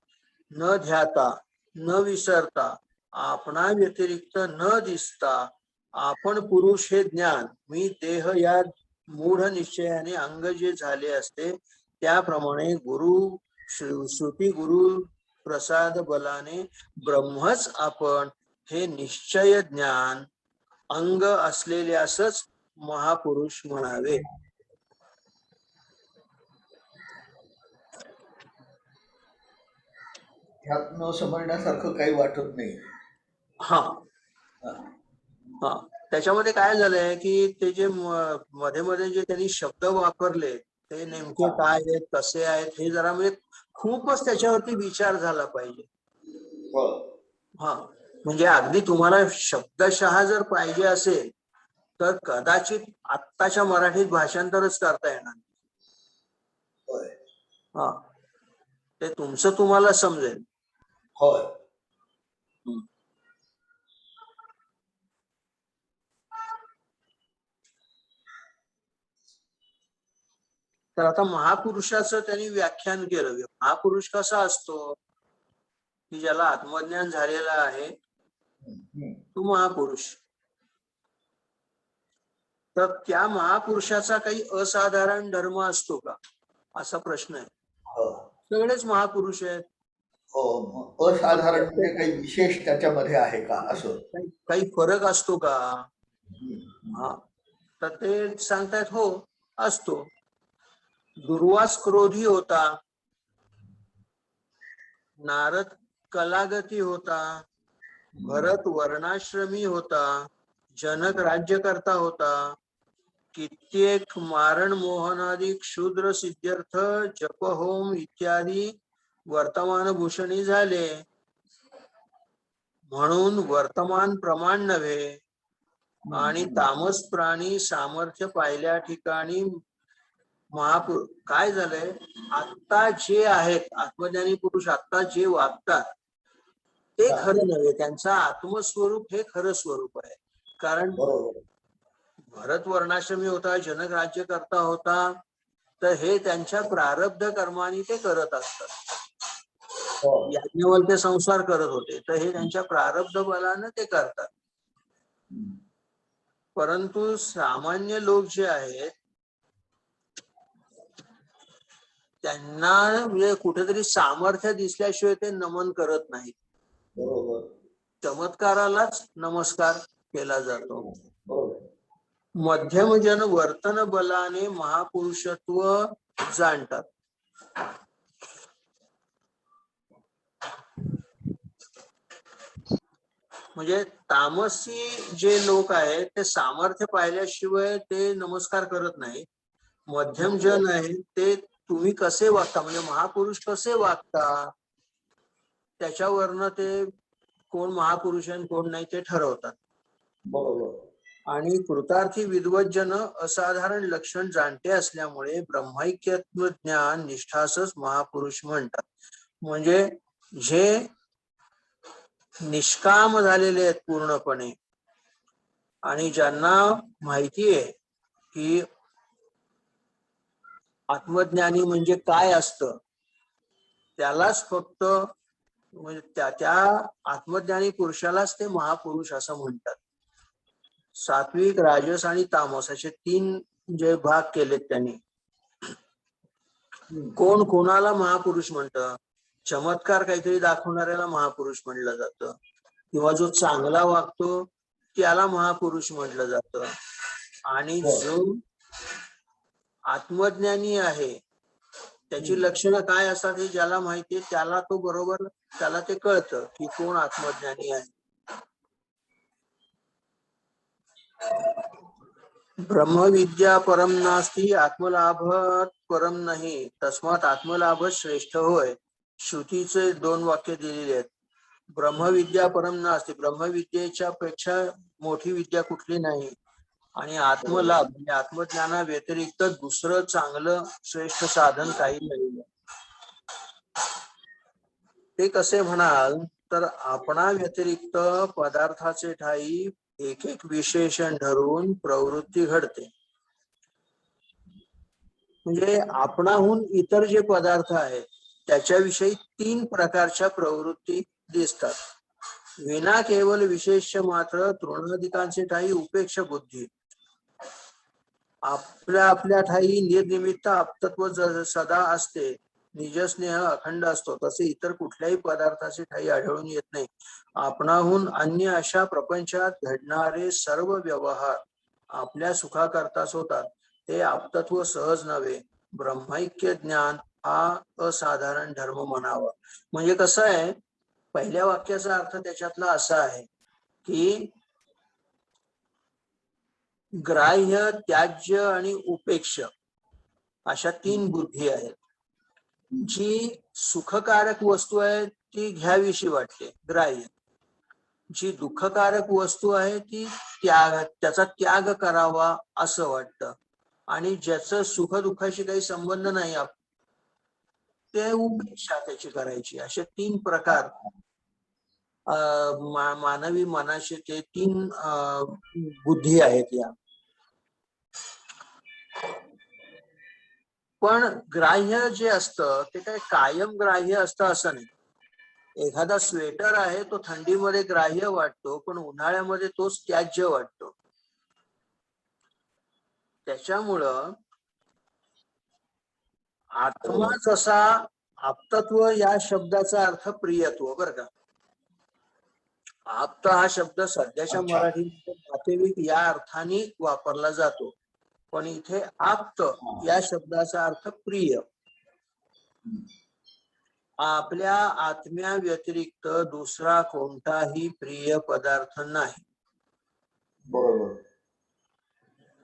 न ध्याता, न विसरता, आपणा व्यतिरिक्त न दिसता आपण पुरुष हे ज्ञान, मी देह या मूढ निश्चयाने अंग जे झाले असते त्याप्रमाणे श्रुती गुरु प्रसाद बलाने ब्रह्मच आपण हे निश्चय ज्ञान अंग असलेल्यासच महापुरुष म्हणावे. ह्यातनं समजण्यासारखं काही वाटत नाही. हा हा त्याच्यामध्ये काय झालंय की ते जे मध्ये मध्ये जे त्यांनी शब्द वापरले ते नेमके काय आहेत कसे आहेत हे जरा म्हणजे खूपच त्याच्यावरती विचार झाला पाहिजे. हा म्हणजे अगदी तुम्हाला शब्दशः जर पाहिजे असेल तर कदाचित आत्ताच्या मराठीत भाषांतरच करता येणार. हा ते तुमचं तुम्हाला समजेल. होय. तर आता महापुरुषाचं त्यांनी व्याख्यान केलं. महापुरुष कसा असतो की ज्याला आत्मज्ञान झालेला आहे तो महापुरुष. तर त्या महापुरुषाचा काही असाधारण धर्म असतो का असा प्रश्न आहे. सगळेच महापुरुष आहेत. असाधारण म्हणजे काही विशेष त्याच्यामध्ये आहे का असं काही फरक असतो का? हा तर ते सांगतायत हो असतो. दुर्वास क्रोधी होता, नारद कलागती होता, भरत वर्णाश्रमी होता, जनक राज्यकर्ता होता, कित्येक मारण मोहनादी क्षुद्र सिद्ध्यर्थ जप होम इत्यादी वर्तमान भूषणी झाले, म्हणून वर्तमान प्रमाण नव्हे. आणि तामस प्राणी सामर्थ्य पाहिल्या ठिकाणी महापुरुष काय झालंय, आता जे आहेत आत्मज्ञानी पुरुष आता जे वागतात ते खरं नव्हे, त्यांचा आत्मस्वरूप हे खरं स्वरूप आहे. कारण बरोबर. भरत वर्णाश्रमी होता, जनक राज्य करता होता, तर हे त्यांच्या प्रारब्ध कर्माने ते करत असतात. हो. याज्ञवल्क्य संसार करत होते, तर हे त्यांच्या प्रारब्ध बलानं ते करतात. परंतु सामान्य लोक जे आहेत त्यांना म्हणजे कुठेतरी सामर्थ्य दिसल्याशिवाय ते नमन करत नाहीत. बरोबर. चमत्कारालाच नमस्कार केला जातो. बरोबर. मध्यम जन वर्तन बलाने महापुरुषत्व जाणतात. म्हणजे तामसी जे लोक आहेत ते सामर्थ्य पाहिल्याशिवाय ते नमस्कार करत नाही. मध्यम जन आहे ते तुम्ही कसे वागता म्हणजे महापुरुष कसे वागता त्याच्यावरनं ते कोण महापुरुष आहे कोण नाही ते ठरवतात. बरोबर. आणि कृतार्थी विद्वत जन असाधारण लक्षण जाणते असल्यामुळे ब्रह्मैक्यत्व ज्ञान निष्ठासच महापुरुष म्हणतात. म्हणजे जे निष्काम झालेले आहेत पूर्णपणे आणि ज्यांना माहिती आहे की आत्मज्ञानी म्हणजे काय असतं, त्यालाच फक्त म्हणजे त्या आत्मज्ञानी पुरुषालाच ते महापुरुष असं म्हणतात. सात्विक, राजस आणि तामस असे 3 जे भाग केलेत त्यांनी. कोण कोणाला महापुरुष म्हणतं, चमत्कार काहीतरी दाखवणाऱ्याला महापुरुष म्हणलं जातं, किंवा जो चांगला वागतो त्याला महापुरुष म्हटलं जातं. आणि जो आत्मज्ञानी आहे त्याची लक्षणं काय असतात हे ज्याला माहितीये त्याला तो बरोबर त्याला ते कळतं की कोण आत्मज्ञानी आहे. ब्रह्मविद्या परम नास्ती आत्मलाभात परम नाही तस्मात आत्मलाभ श्रेष्ठ होय. श्रुतीचे 2 वाक्य दिलेली आहेत. ब्रह्मविद्या परम नास्ती, ब्रह्मविद्येच्या पेक्षा मोठी विद्या कुठली नाही. आणि आत्मलाभ म्हणजे आत्मज्ञाना व्यतिरिक्त दुसरं चांगलं श्रेष्ठ साधन काही नाही. ते कसे म्हणाल तर आपणा व्यतिरिक्त पदार्थाचे ठाई एक एक विशेषण धरून प्रवृत्ती घडते. म्हणजे आपणाहून इतर जे पदार्थ आहेत त्याच्याविषयी 3 प्रकारच्या प्रवृत्ती दिसतात. विना केवळ विशेष मात्र तृणाधिकांचे ठाई उपेक्ष बुद्धी. आपल्या ठाई निर्निमित्त आपतत्व सदा असते, निजस्नेह अखंड असतो, तसे इतर कुठल्याही पदार्थाचे ठाई आढळून येत नाही. आपणाहून अन्य अशा प्रपंचात घडणारे सर्व व्यवहार आपल्या सुखाकरताच होतात. ते आपतत्व सहज नव्हे. ब्रह्मैक्य ज्ञान हा असाधारण धर्म म्हणावा. म्हणजे कसं आहे, पहिल्या वाक्याचा अर्थ त्याच्यातला असा आहे की ग्राह्य, त्याज्य आणि उपेक्ष अशा 3 बुद्धी आहेत. जी सुखकारक वस्तू आहे ती घ्यावीशी वाटते, ग्राह्य. जी दुःखकारक वस्तू आहे ती त्याचा त्याग करावा असं वाटतं. आणि ज्याचं सुख दुःखाशी काही संबंध नाही ते उपेक्षा त्याची करायची. असे 3 प्रकार मानवी मनाचे ते 3 बुद्धी आहेत या. पण ग्राह्य जे असतं ते काय कायम ग्राह्य असतं असं नाही. एखादा स्वेटर आहे तो थंडीमध्ये ग्राह्य वाटतो पण उन्हाळ्यामध्ये तोच त्याज्य वाटतो. त्याच्यामुळं आत्मा जसा आप्तत्व या शब्दाचा अर्थ प्रियत्व बरं का. आप्त हा शब्द सध्याच्या मराठीमध्ये नातेवाईक या अर्थाने वापरला जातो, पण इथे आप्त या शब्दाचा अर्थ प्रिय. आपल्या आत्म्या व्यतिरिक्त दुसरा कोणताही प्रिय पदार्थ नाही. बरोबर.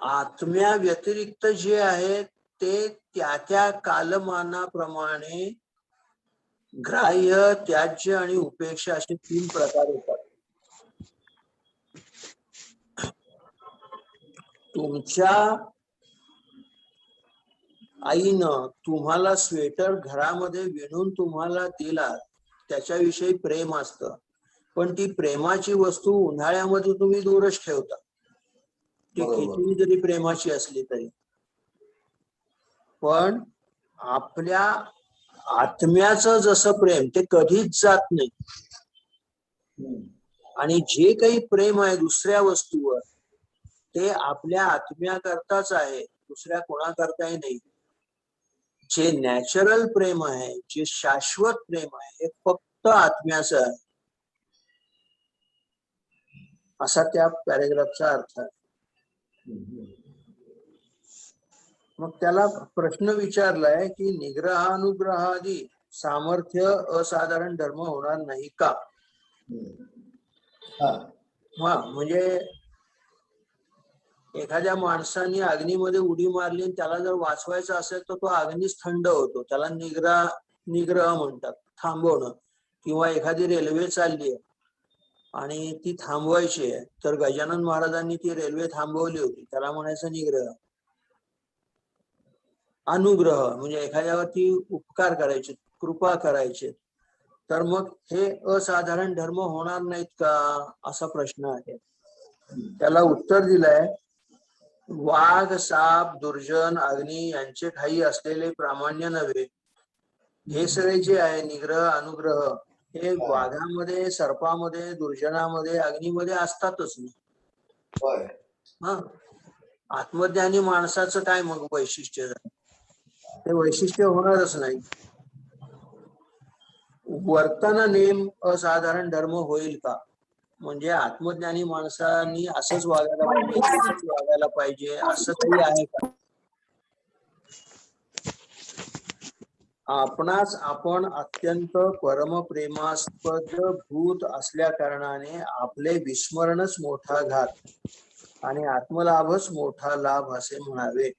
आत्म्या व्यतिरिक्त जे आहे ते त्या त्या कालमानाप्रमाणे ग्राह्य, त्याज्य आणि उपेक्षा असे 3 प्रकार होतात. तुमच्या आईनं तुम्हाला स्वेटर घरामध्ये विणून तुम्हाला दिला, त्याच्याविषयी प्रेम असतं, पण ती प्रेमाची वस्तू उन्हाळ्यामध्ये तुम्ही दूरच ठेवता, ती बरोबर. कितीही जरी प्रेमाची असली तरी. पण आपल्या आत्म्याचं जसं प्रेम ते कधीच जात नाही. हम्म. आणि जे काही प्रेम आहे दुसऱ्या वस्तूवर ते आपल्या आत्म्याकरताच आहे, दुसऱ्या कोणाकरताही नाही. जे नॅचरल प्रेम आहे, जे शाश्वत प्रेम आहे, हे फक्त आत्म्याचं आहे, असा त्या पॅरेग्राफचा अर्थ आहे. मग त्याला प्रश्न विचारलाय की निग्रहानुग्रहादी सामर्थ्य असाधारण धर्म होणार नाही का? हा. हा, म्हणजे एखाद्या माणसाने अग्नीमध्ये उडी मारली आणि त्याला जर वाचवायचं असेल तर तो अग्नीच थंड होतो, त्याला निग्रह म्हणतात, थांबवणं. किंवा एखादी रेल्वे चालली आहे आणि ती थांबवायची आहे, तर गजानन महाराजांनी ती रेल्वे थांबवली होती, त्याला म्हणायचं निग्रह. अनुग्रह म्हणजे एखाद्यावरती उपकार करायचे, कृपा करायचे, तर मग हे असाधारण धर्म होणार नाहीत का, असा प्रश्न आहे. त्याला उत्तर दिलंय, वाघ, साप, दुर्जन, अग्नी यांचे ठायी असलेले प्रामाण्य नव्हे, हे सगळे जे आहे निग्रह अनुग्रह हे वाघामध्ये, सर्पामध्ये, दुर्जनामध्ये, अग्नीमध्ये असतातच नाही. होय. हा, आत्मज्ञानी माणसाचं काय मग वैशिष्ट्य, ते वैशिष्ट्य होणारच नाही. वर्तन नेम असाधारण धर्म होईल का, म्हणजे आत्मज्ञानी माणसांनी असंच वागायला पाहिजे, तसंच वागायला पाहिजे, असं काही आहे का? आपणास आपण अत्यंत परमप्रेमास्पद भूत असल्या कारणाने आपले विस्मरणच मोठा घात आणि आत्मलाभच मोठा लाभ असे म्हणावे.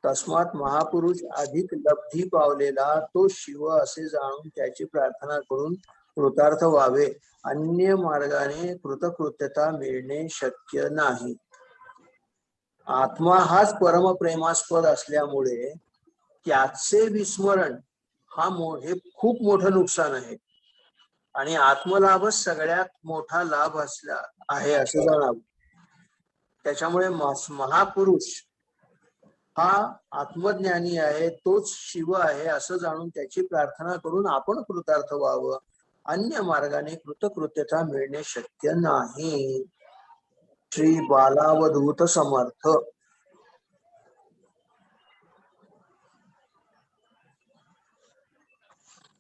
तस्मात महापुरुष अधिक लब्धी पावलेला तो शिव असे जाणून त्याची प्रार्थना करून कृतार्थ व्हावे, अन्य मार्गाने कृतकृत्यता मिळणे शक्य नाही. आत्मा हाच परमप्रेमास्पद असल्यामुळे त्याचे विस्मरण हे खूप मोठं नुकसान आहे आणि आत्मलाभच सगळ्यात मोठा लाभ असला आहे असं जाणावं. त्याच्यामुळे महापुरुष हा आत्मज्ञानी आहे, तोच शिव आहे असं जाणून त्याची प्रार्थना करून आपण कृतार्थ व्हावं, अन्य मार्गाने कृतकृत्यता मिळणे शक्य नाही. श्री बालावधूत समर्थ.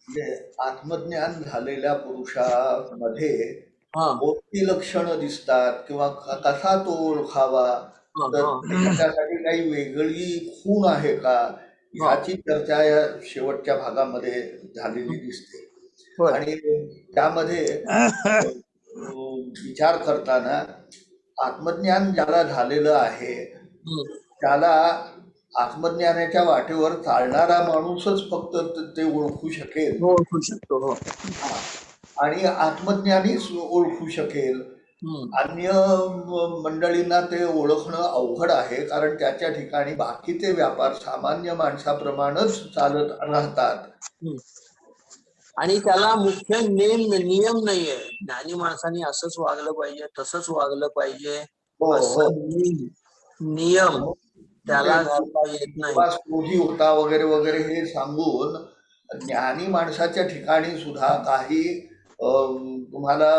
म्हणजे आत्मज्ञान झालेल्या पुरुषामध्ये हा कोणती लक्षणं दिसतात किंवा कसा तो ओळखावा, तर त्याच्यासाठी काही वेगळी खूण आहे का, ह्याची चर्चा या शेवटच्या भागामध्ये झालेली दिसते. आणि त्यामध्ये विचार करताना आत्मज्ञान ज्याला झालेलं आहे त्याला आत्मज्ञानाच्या वाटेवर चालणारा माणूसच फक्त ते ओळखू शकेल, ओळखू शकतो. आणि आत्मज्ञानीच ओळखू शकेल. अन्य मंडळींना ते ओळखणं अवघड आहे, कारण त्याच्या ठिकाणी बाकीचे व्यापार सामान्य माणसाप्रमाणेच चालत राहतात आणि त्याला मुख्य नियम नाहीये. ज्ञानी माणसाने असंच वागलं पाहिजे, तसंच वागलं पाहिजे, नियम त्याला घालता येत नाही. क्रोधी होता वगैरे वगैरे हे सांगून ज्ञानी माणसाच्या ठिकाणी सुद्धा काही तुम्हाला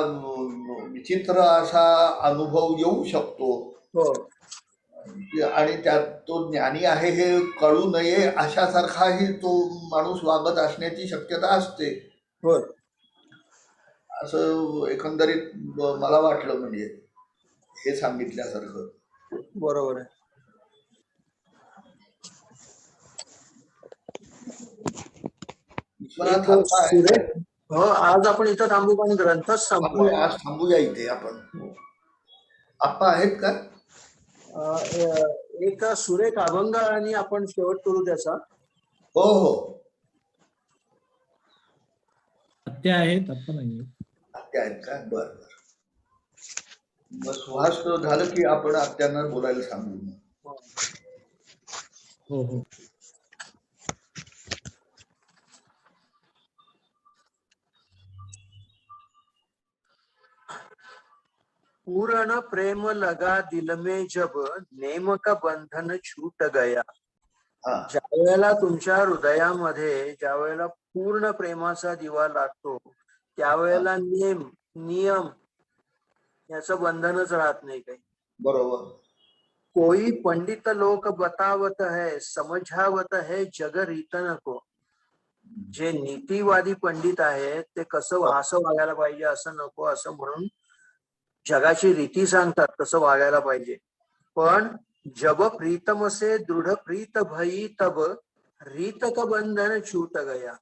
विचित्र असा अनुभव येऊ शकतो आणि त्यात तो ज्ञानी आहे हे कळू नये अशासारखाही तो माणूस वागत असण्याची शक्यता असते. असं एकंदरीत मला वाटलं, म्हणजे हे सांगितल्यासारखं. बरोबर आहे. आज आपण इथं थांबू पण ग्रंथच संपू, आज थांबूया इथे आपण. आप्पा आहेत का? एक सुरेख अभंग आणि आपण शेवट करू त्याचा. हो हो, आत्या आहेत, आत्ता नाही. आत्या आहेत का? बर बर. मग सुहास झालं की आपण आत्यांना बोलायला सांगू. हो हो. पूर्ण प्रेम लगा दिल में जब नेम का बंधन छूट गया. हा ज्या वेळेला तुमच्या हृदयामध्ये ज्या वेळेला पूर्ण प्रेमाचा दिवा लागतो त्यावेळेला नेम नियम याचं बंधनच राहत नाही काही. बरोबर. कोई पंडित लोक बतावत है समझावत है जग रीतन को. जे नीतिवादी पंडित आहेत ते असं वागायला पाहिजे असं नको असं म्हणून जगाची रीती सांगतात तसं वागायला पाहिजे. पण जब प्रीतम से दृढ प्रीत भई तब रीत का बंधन छूट गया.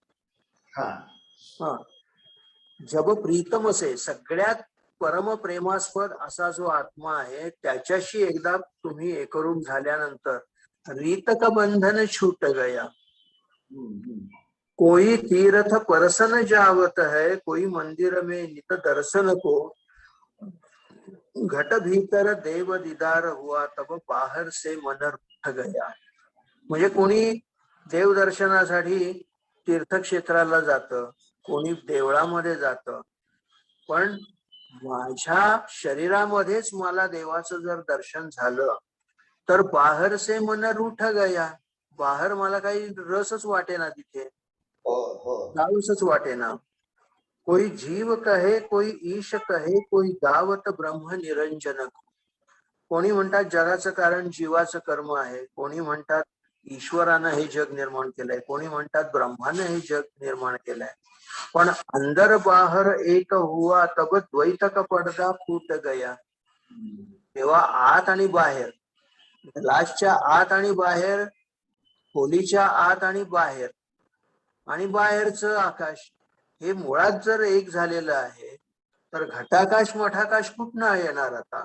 हा जब प्रीतम से सगळ्यात परम प्रेमास्पद असा जो आत्मा आहे त्याच्याशी एकदा तुम्ही एकरूप झाल्यानंतर रीत का बंधन छूट गया. कोई तीर्थ परसन जावत है कोई मंदिर में नित दर्शन को. घट भीतर देव दीदार हुआ तब बाहर से मन रूठ गया. म्हणजे कोणी देवदर्शनासाठी तीर्थक्षेत्राला जातं, कोणी देवळामध्ये जातं, पण माझ्या शरीरामध्येच मला देवाचं जर दर्शन झालं तर बाहेर से मन रूठ गया. बाहेर मला काही रसच वाटेना तिथे, जाऊसच वाटेना. कोई जीव कहे कोई ईश कहे कोई गावत ब्रह्म निरंजन. कोणी म्हणतात जगाचं कारण जीवाचं कर्म आहे, कोणी म्हणतात ईश्वरानं हे जग निर्माण केलंय, कोणी म्हणतात ब्रह्मानं हे जग निर्माण केलंय. पण अंदर बाहर एक हुआ तब द्वैत का पडदा फूट गया. तेव्हा आत आणि बाहेर, ग्लासच्या आत आणि बाहेर, खोलीच्या आत आणि बाहेर, आणि बाहेरचं आकाश हे मुळात जर एक झालेलं आहे तर घटाकाश मठाकाश कुठनं येणार आता.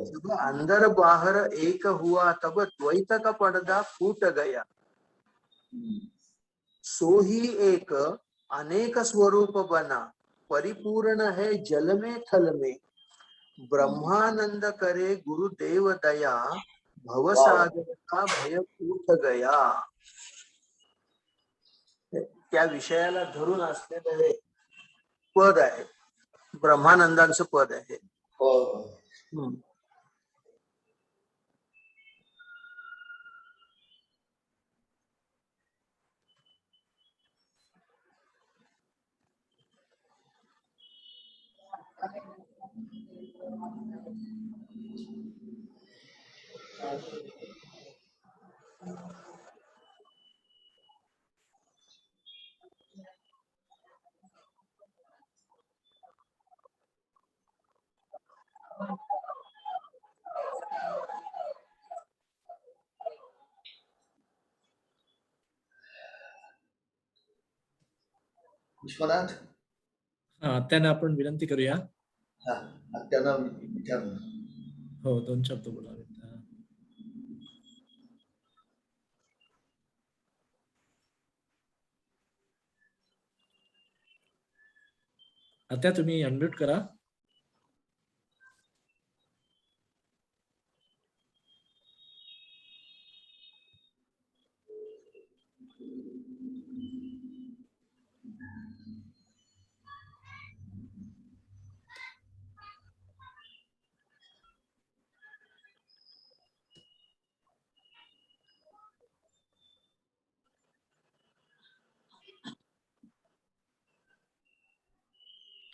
जब अंदर बाहर एक हुआ तब द्वैत का पडदा फूट गया. सो ही एक अनेक स्वरूप बना परिपूर्ण है जल में थल में. ब्रह्मानंद करे गुरुदेव दया भवसागर का भय उठ गया. त्या विषयाला धरून असलेलं हे पद आहे, ब्रह्मानंदांचं पद आहे. विश्वनाथ, त्यांना आपण विनंती करूया. त्यांना विचार. हो, 2 शब्द बोलावेत. आत्या तुम्ही अनम्यूट करा.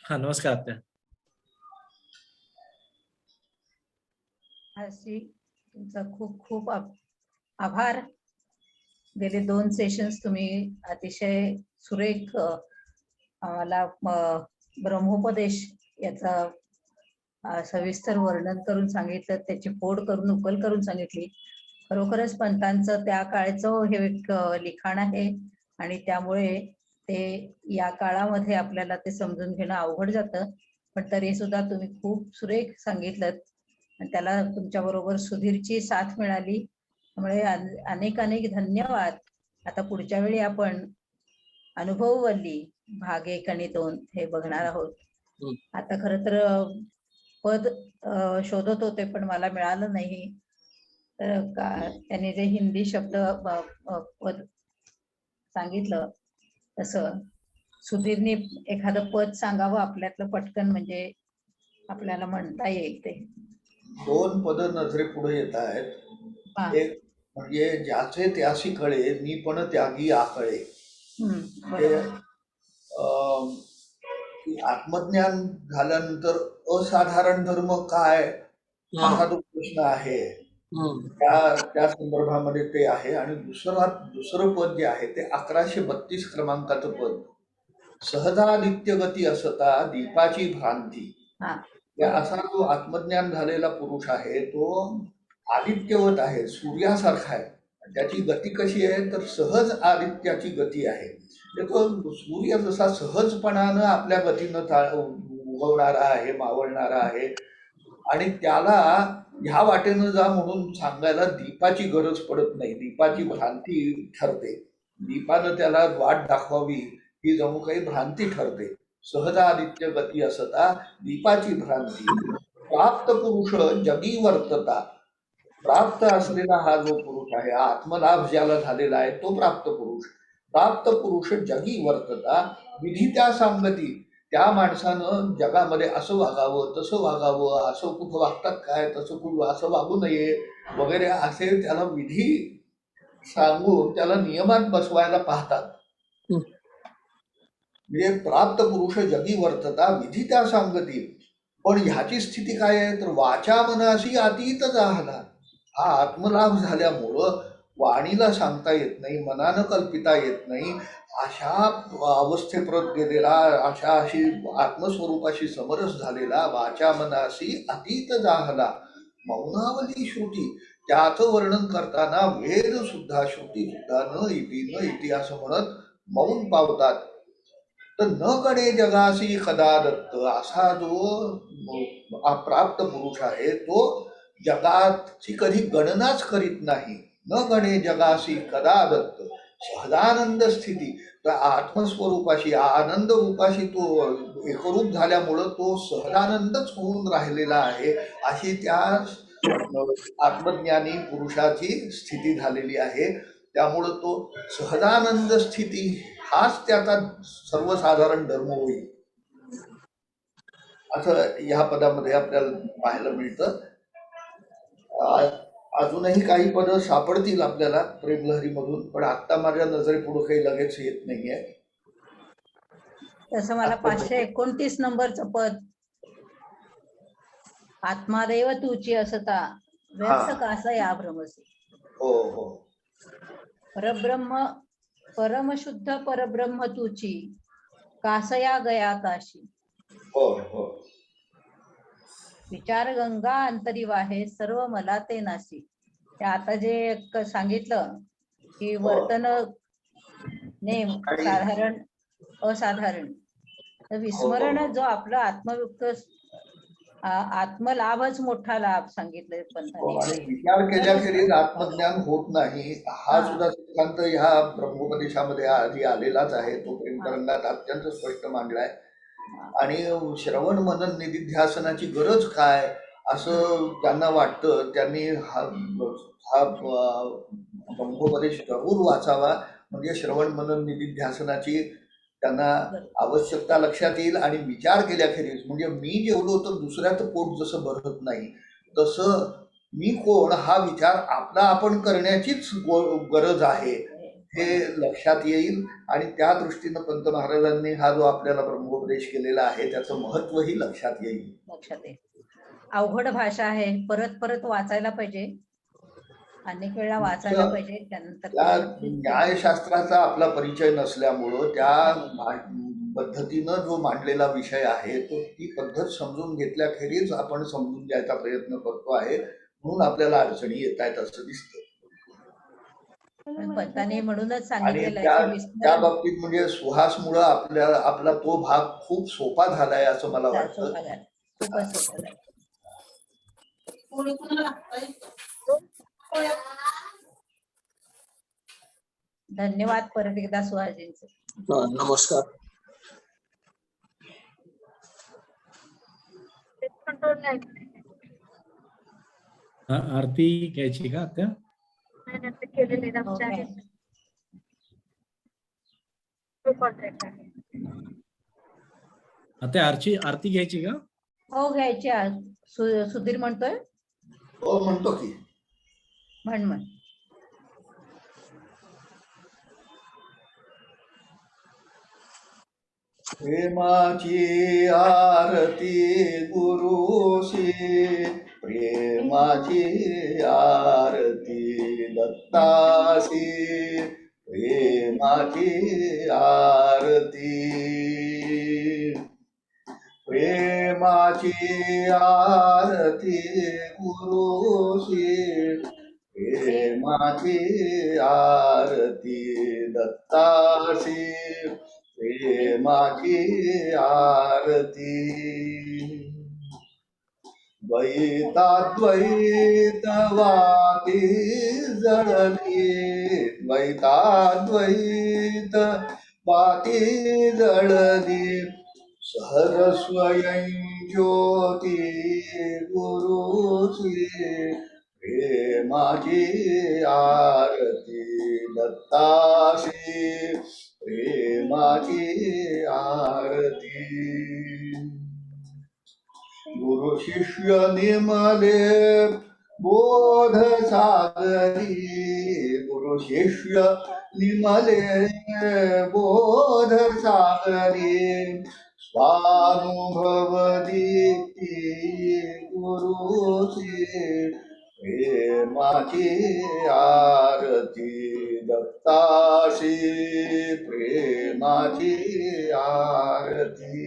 हा, नमस्कार आत्या. तुमचा खूप खूप आभार. गेले 2 सेशन्स तुम्ही अतिशय सुरेख आम्हाला ब्रह्मोपदेश याचा सविस्तर वर्णन करून सांगितलं, त्याची फोड करून उकल करून सांगितली. खरोखरच पंतांचं त्या काळचं हे एक लिखाण आहे आणि त्यामुळे ते या काळामध्ये आपल्याला ते समजून घेणं अवघड जातं. पण तरी सुद्धा तुम्ही खूप सुरेख सांगितलं. आणि त्याला तुमच्या बरोबर सुधीरची साथ मिळाली, त्यामुळे अनेक अनेक धन्यवाद. आता पुढच्या वेळी आपण अनुभववल्ली भाग 1 आणि 2 हे बघणार आहोत. आता खरं तर पद शोधत होते पण मला मिळालं नाही. तर त्याने जे हिंदी शब्द पद सांगितलं तसं सुधीरने एखादं पद सांगावं आपल्यातलं पटकन, म्हणजे आपल्याला म्हणता येईल ते. 2 पद नजरे पुढे येत आहेत. हा. एक म्हणजे ज्याचे त्यासी कळे मी पण त्यागी आकळे. बरोबर. अं, की आत्मज्ञान झाल्यानंतर असाधारण धर्म काय असा तो प्रश्न आहे. त्या संदर्भामध्ये ते आहे. आणि दुसरं पद जे आहे ते 1132 क्रमांकाचं पद, सहजादित्य गती असता दीपाची भ्रांती. असा जो आत्मज्ञान झालेला पुरुष आहे तो आदित्यवत आहे, सूर्यासारखा आहे. त्याची गती कशी आहे तर सहज आदित्याची गती आहे. तो सूर्य जसा सहजपणानं आपल्या गतीनं उगवणारा आहे, मावळणारा आहे, आणि त्याला ह्या वाटेनं जा म्हणून सांगायला दीपाची गरज पडत नाही. दीपाची भ्रांती ठरते. दीपानं त्याला वाट दाखवावी ही जणू काही भ्रांती ठरते. सहजादित्य गती असता दीपाची भ्रांती. प्राप्त पुरुष जगी वर्तता. प्राप्त असलेला हा जो पुरुष आहे, आत्मलाभ ज्याला झालेला आहे तो प्राप्त पुरुष. प्राप्त पुरुष जगी वर्तता विधी त्या सांगती. त्या माणसानं जगामध्ये असं वागावं, तसं वागावं, असं कुठं वागतात काय, तसं कुठं असं वागू नये वगैरे असे त्याला विधी सांगून त्याला नियमात बसवायला पाहतात. म्हणजे प्राप्त पुरुष जगी वर्तता विधी त्या सांगती. पण ह्याची स्थिती काय आहे तर वाचा मनाशी अतीत झाला. हा आत्मलाभ झाल्यामुळं वाणीला सांगता येत नाही, मनानं कल्पिता येत नाही, अशा अवस्थेप्रत गेलेला, अशी आत्मस्वरूपाशी समरस झालेला वाचा मनाशी अतीत झाला. मौनावली श्रुती. त्याचं वर्णन करताना वेद सुद्धा, श्रुती सुद्धा न इति असं म्हणत मौन पावतात. तर न गणे जगासी कदा दत्त. असा जो अप्राप्त पुरुष आहे तो जगाची कधी गणनाच करीत नाही. न गणे जगासी कदा दत्त. सहजानंद स्थिती. तर आत्मस्वरूपाशी, आनंद रूपाशी तो एकरूप झाल्यामुळं तो सहजानंदच होऊन राहिलेला आहे, अशी त्या आत्मज्ञानी पुरुषाची स्थिती झालेली आहे. त्यामुळं तो सहजानंद स्थिती हाच त्याचा सर्वसाधारण धर्म होईल असं ह्या पदामध्ये आपल्याला पाहायला मिळतं. अजूनही काही पद सापडतील आपल्याला प्रेमलहरीमधून, पण आता माझ्या नजरेपुढे काही लगेच येत नाहीये. तसं मला 529 नंबरचं पद, आत्मादेव तुची असता व्यक्त कासा या भ्रमसी. हो हो. परब्रह्म परमशुद्ध परब्रह्म तुची कासया गया काशी. हो हो. विचार गंगा अंतरी वाहे सर्व मला ते नासी. ते आता जे सांगितलं की वर्तन नेम साधारण असाधारण, तर विस्मरण जो आपलं आत्मयुक्त आत्मलाभच मोठा लाभ सांगितलंय पंथाने. विचार केल्याखेरीज आत्मज्ञान होत नाही हा सुद्धा सिद्धांत ह्या ब्रह्मोपदेशामध्ये आधी आलेलाच आहे. तो प्रेमतरंगात अत्यंत स्पष्ट मांडलाय. आणि श्रवण मनन निधिध्यासनाची गरज काय असं त्यांना वाटतं, त्यांनी हा ब्रह्मोपदेश जरूर वाचावा. म्हणजे श्रवण मनन निधिध्यासनाची त्यांना आवश्यकता लक्षात येईल. आणि विचार केल्याखेरीज, म्हणजे मी जेवलो तर दुसऱ्याचं पोट जसं भरत नाही तसं मी कोण हा विचार आपला आपण करण्याचीच गरज आहे हे लक्षात येईल. आणि त्या दृष्टीनं पंत महाराजांनी हा जो आपल्याला ब्रह्मोपदेश केलेला आहे त्याचं महत्वही लक्षात येईल. अवघड भाषा आहे, परत परत वाचायला पाहिजे, अनेक वेळा वाचायला पाहिजे. त्यानंतर त्या न्यायशास्त्राचा आपला परिचय नसल्यामुळं त्या पद्धतीनं जो मांडलेला विषय आहे तो ती पद्धत समजून घेतल्याखेरीज आपण समजून घ्यायचा प्रयत्न करतो आहे, म्हणून आपल्याला अडचणी येत आहेत असं दिसतं. पंतांनी म्हणूनच आणि सांगितलेलं त्या बाबतीत म्हणजे सुहासमुळं आपला तो भाग खूप सोपा झालाय असं मला वाटतं. खूपच सोपा झाला. धन्यवाद परत एकदा सुहासजींचे. नमस्कार. आरती घ्यायची का त्या? ओके. आता आरती घ्यायची का? हो घ्यायची आज. सुधीर म्हणतोय. हो म्हणतो की. म्हण. प्रेमाची आरती गुरुशी, प्रेमाची आरती दत्तासी, प्रेमाची आरती, प्रेमाची आरती गुरुशी, प्रेमाची आरती दत्तासी, प्रेमाची आरती. द्वैताद्वैतवादी जळली, द्वैताद्वैतवादी जळली, सहरस्वयं ज्योती गुरुची, प्रेमाची आरती दत्ताशी, प्रेमाची आरती. गुरु शिष्य निमले बोध सागरी, गुरु शिष्य निमले बोध सागरी, स्वानुभव दीप्ती गुरुची, प्रेमाची आरती दत्ताशी, प्रेमाची आरती.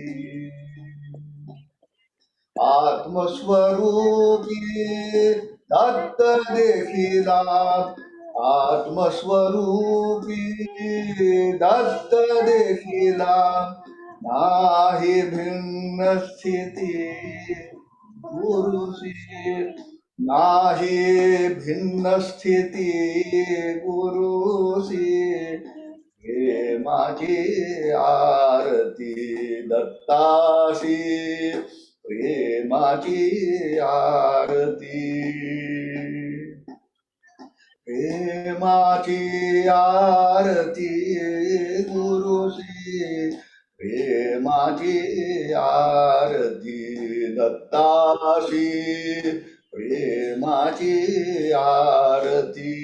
आत्मस्वरूपी दत्त देखिला, आत्मस्वरूपी दत्त देखिला, नाही भिन्न स्थिती गुरुची, नाही भिन्न स्थिती गुरुची, प्रेमाची आरती दत्ताशी, प्रेमाची आरती. प्रेमाची आरती गुरुशी, प्रेमाची आरती दत्ताशी, प्रेमाची आरती.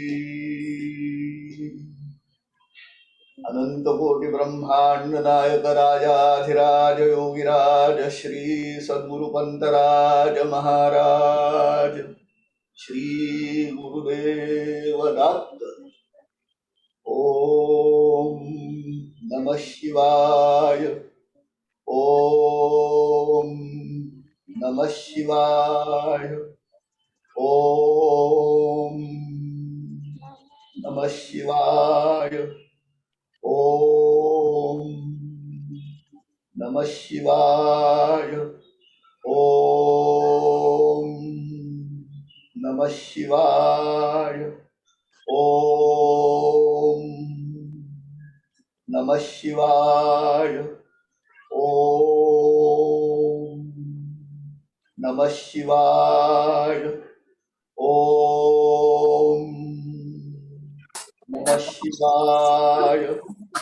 अनंत कोटि ब्रह्मांड नायक राजाधिराज योगिराज श्री सद्गुरु पंतराज महाराज श्री गुरुदेव दत्त. ओम नमः शिवाय. ओम नमः शिवाय. ओम नमः शिवाय. ओम नमः शिवाय. ओम नमः शिवाय. ओम नमः शिवाय. ओम नमः शिवाय. ओम नमः शिवाय.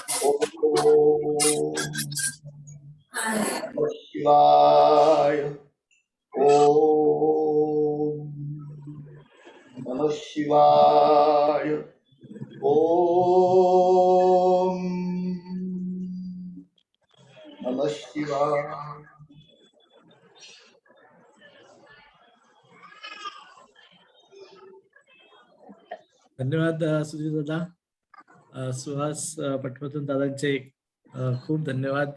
ओम नमः शिवाय. ओम नमः शिवाय. ओम नमः शिवाय. धन्यवाद सुधीर दादा. सुहास पटवर्धन दादांचे खूप धन्यवाद.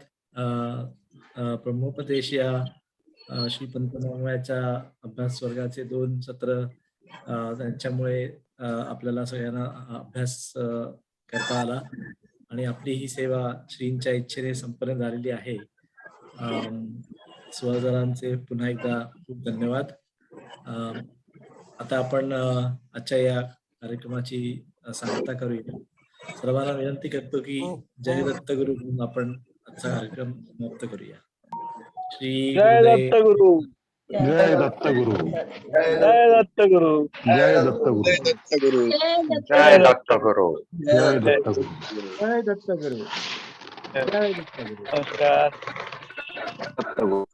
ब्रह्मोपदेश या श्रीपंत महोदयाच्या अभ्यास वर्गाचे 2 सत्र त्यांच्यामुळे आपल्याला सगळ्यांना अभ्यास करता आला आणि आपली ही सेवा श्रींच्या इच्छेने संपन्न झालेली आहे. सुहासदारांचे पुन्हा एकदा खूप धन्यवाद. आता आपण आजच्या या कार्यक्रमाची सांगता करूया. सर्वांना विनंती करतो की जय दत्तगुरु म्हणून आपण आजचा कार्यक्रम समाप्त करूया. श्री जय गुरुदेव दत्तगुरु. जय दत्तगुरु. जय दत्तगुरु. जय दत्तगुरु. जय दत्तगुरु. जय दत्तगुरु. जय जय दत्तगुरु. जय दत्तगुरु. जय दत्तगुरु. नमस्कार. दत्तगुरु.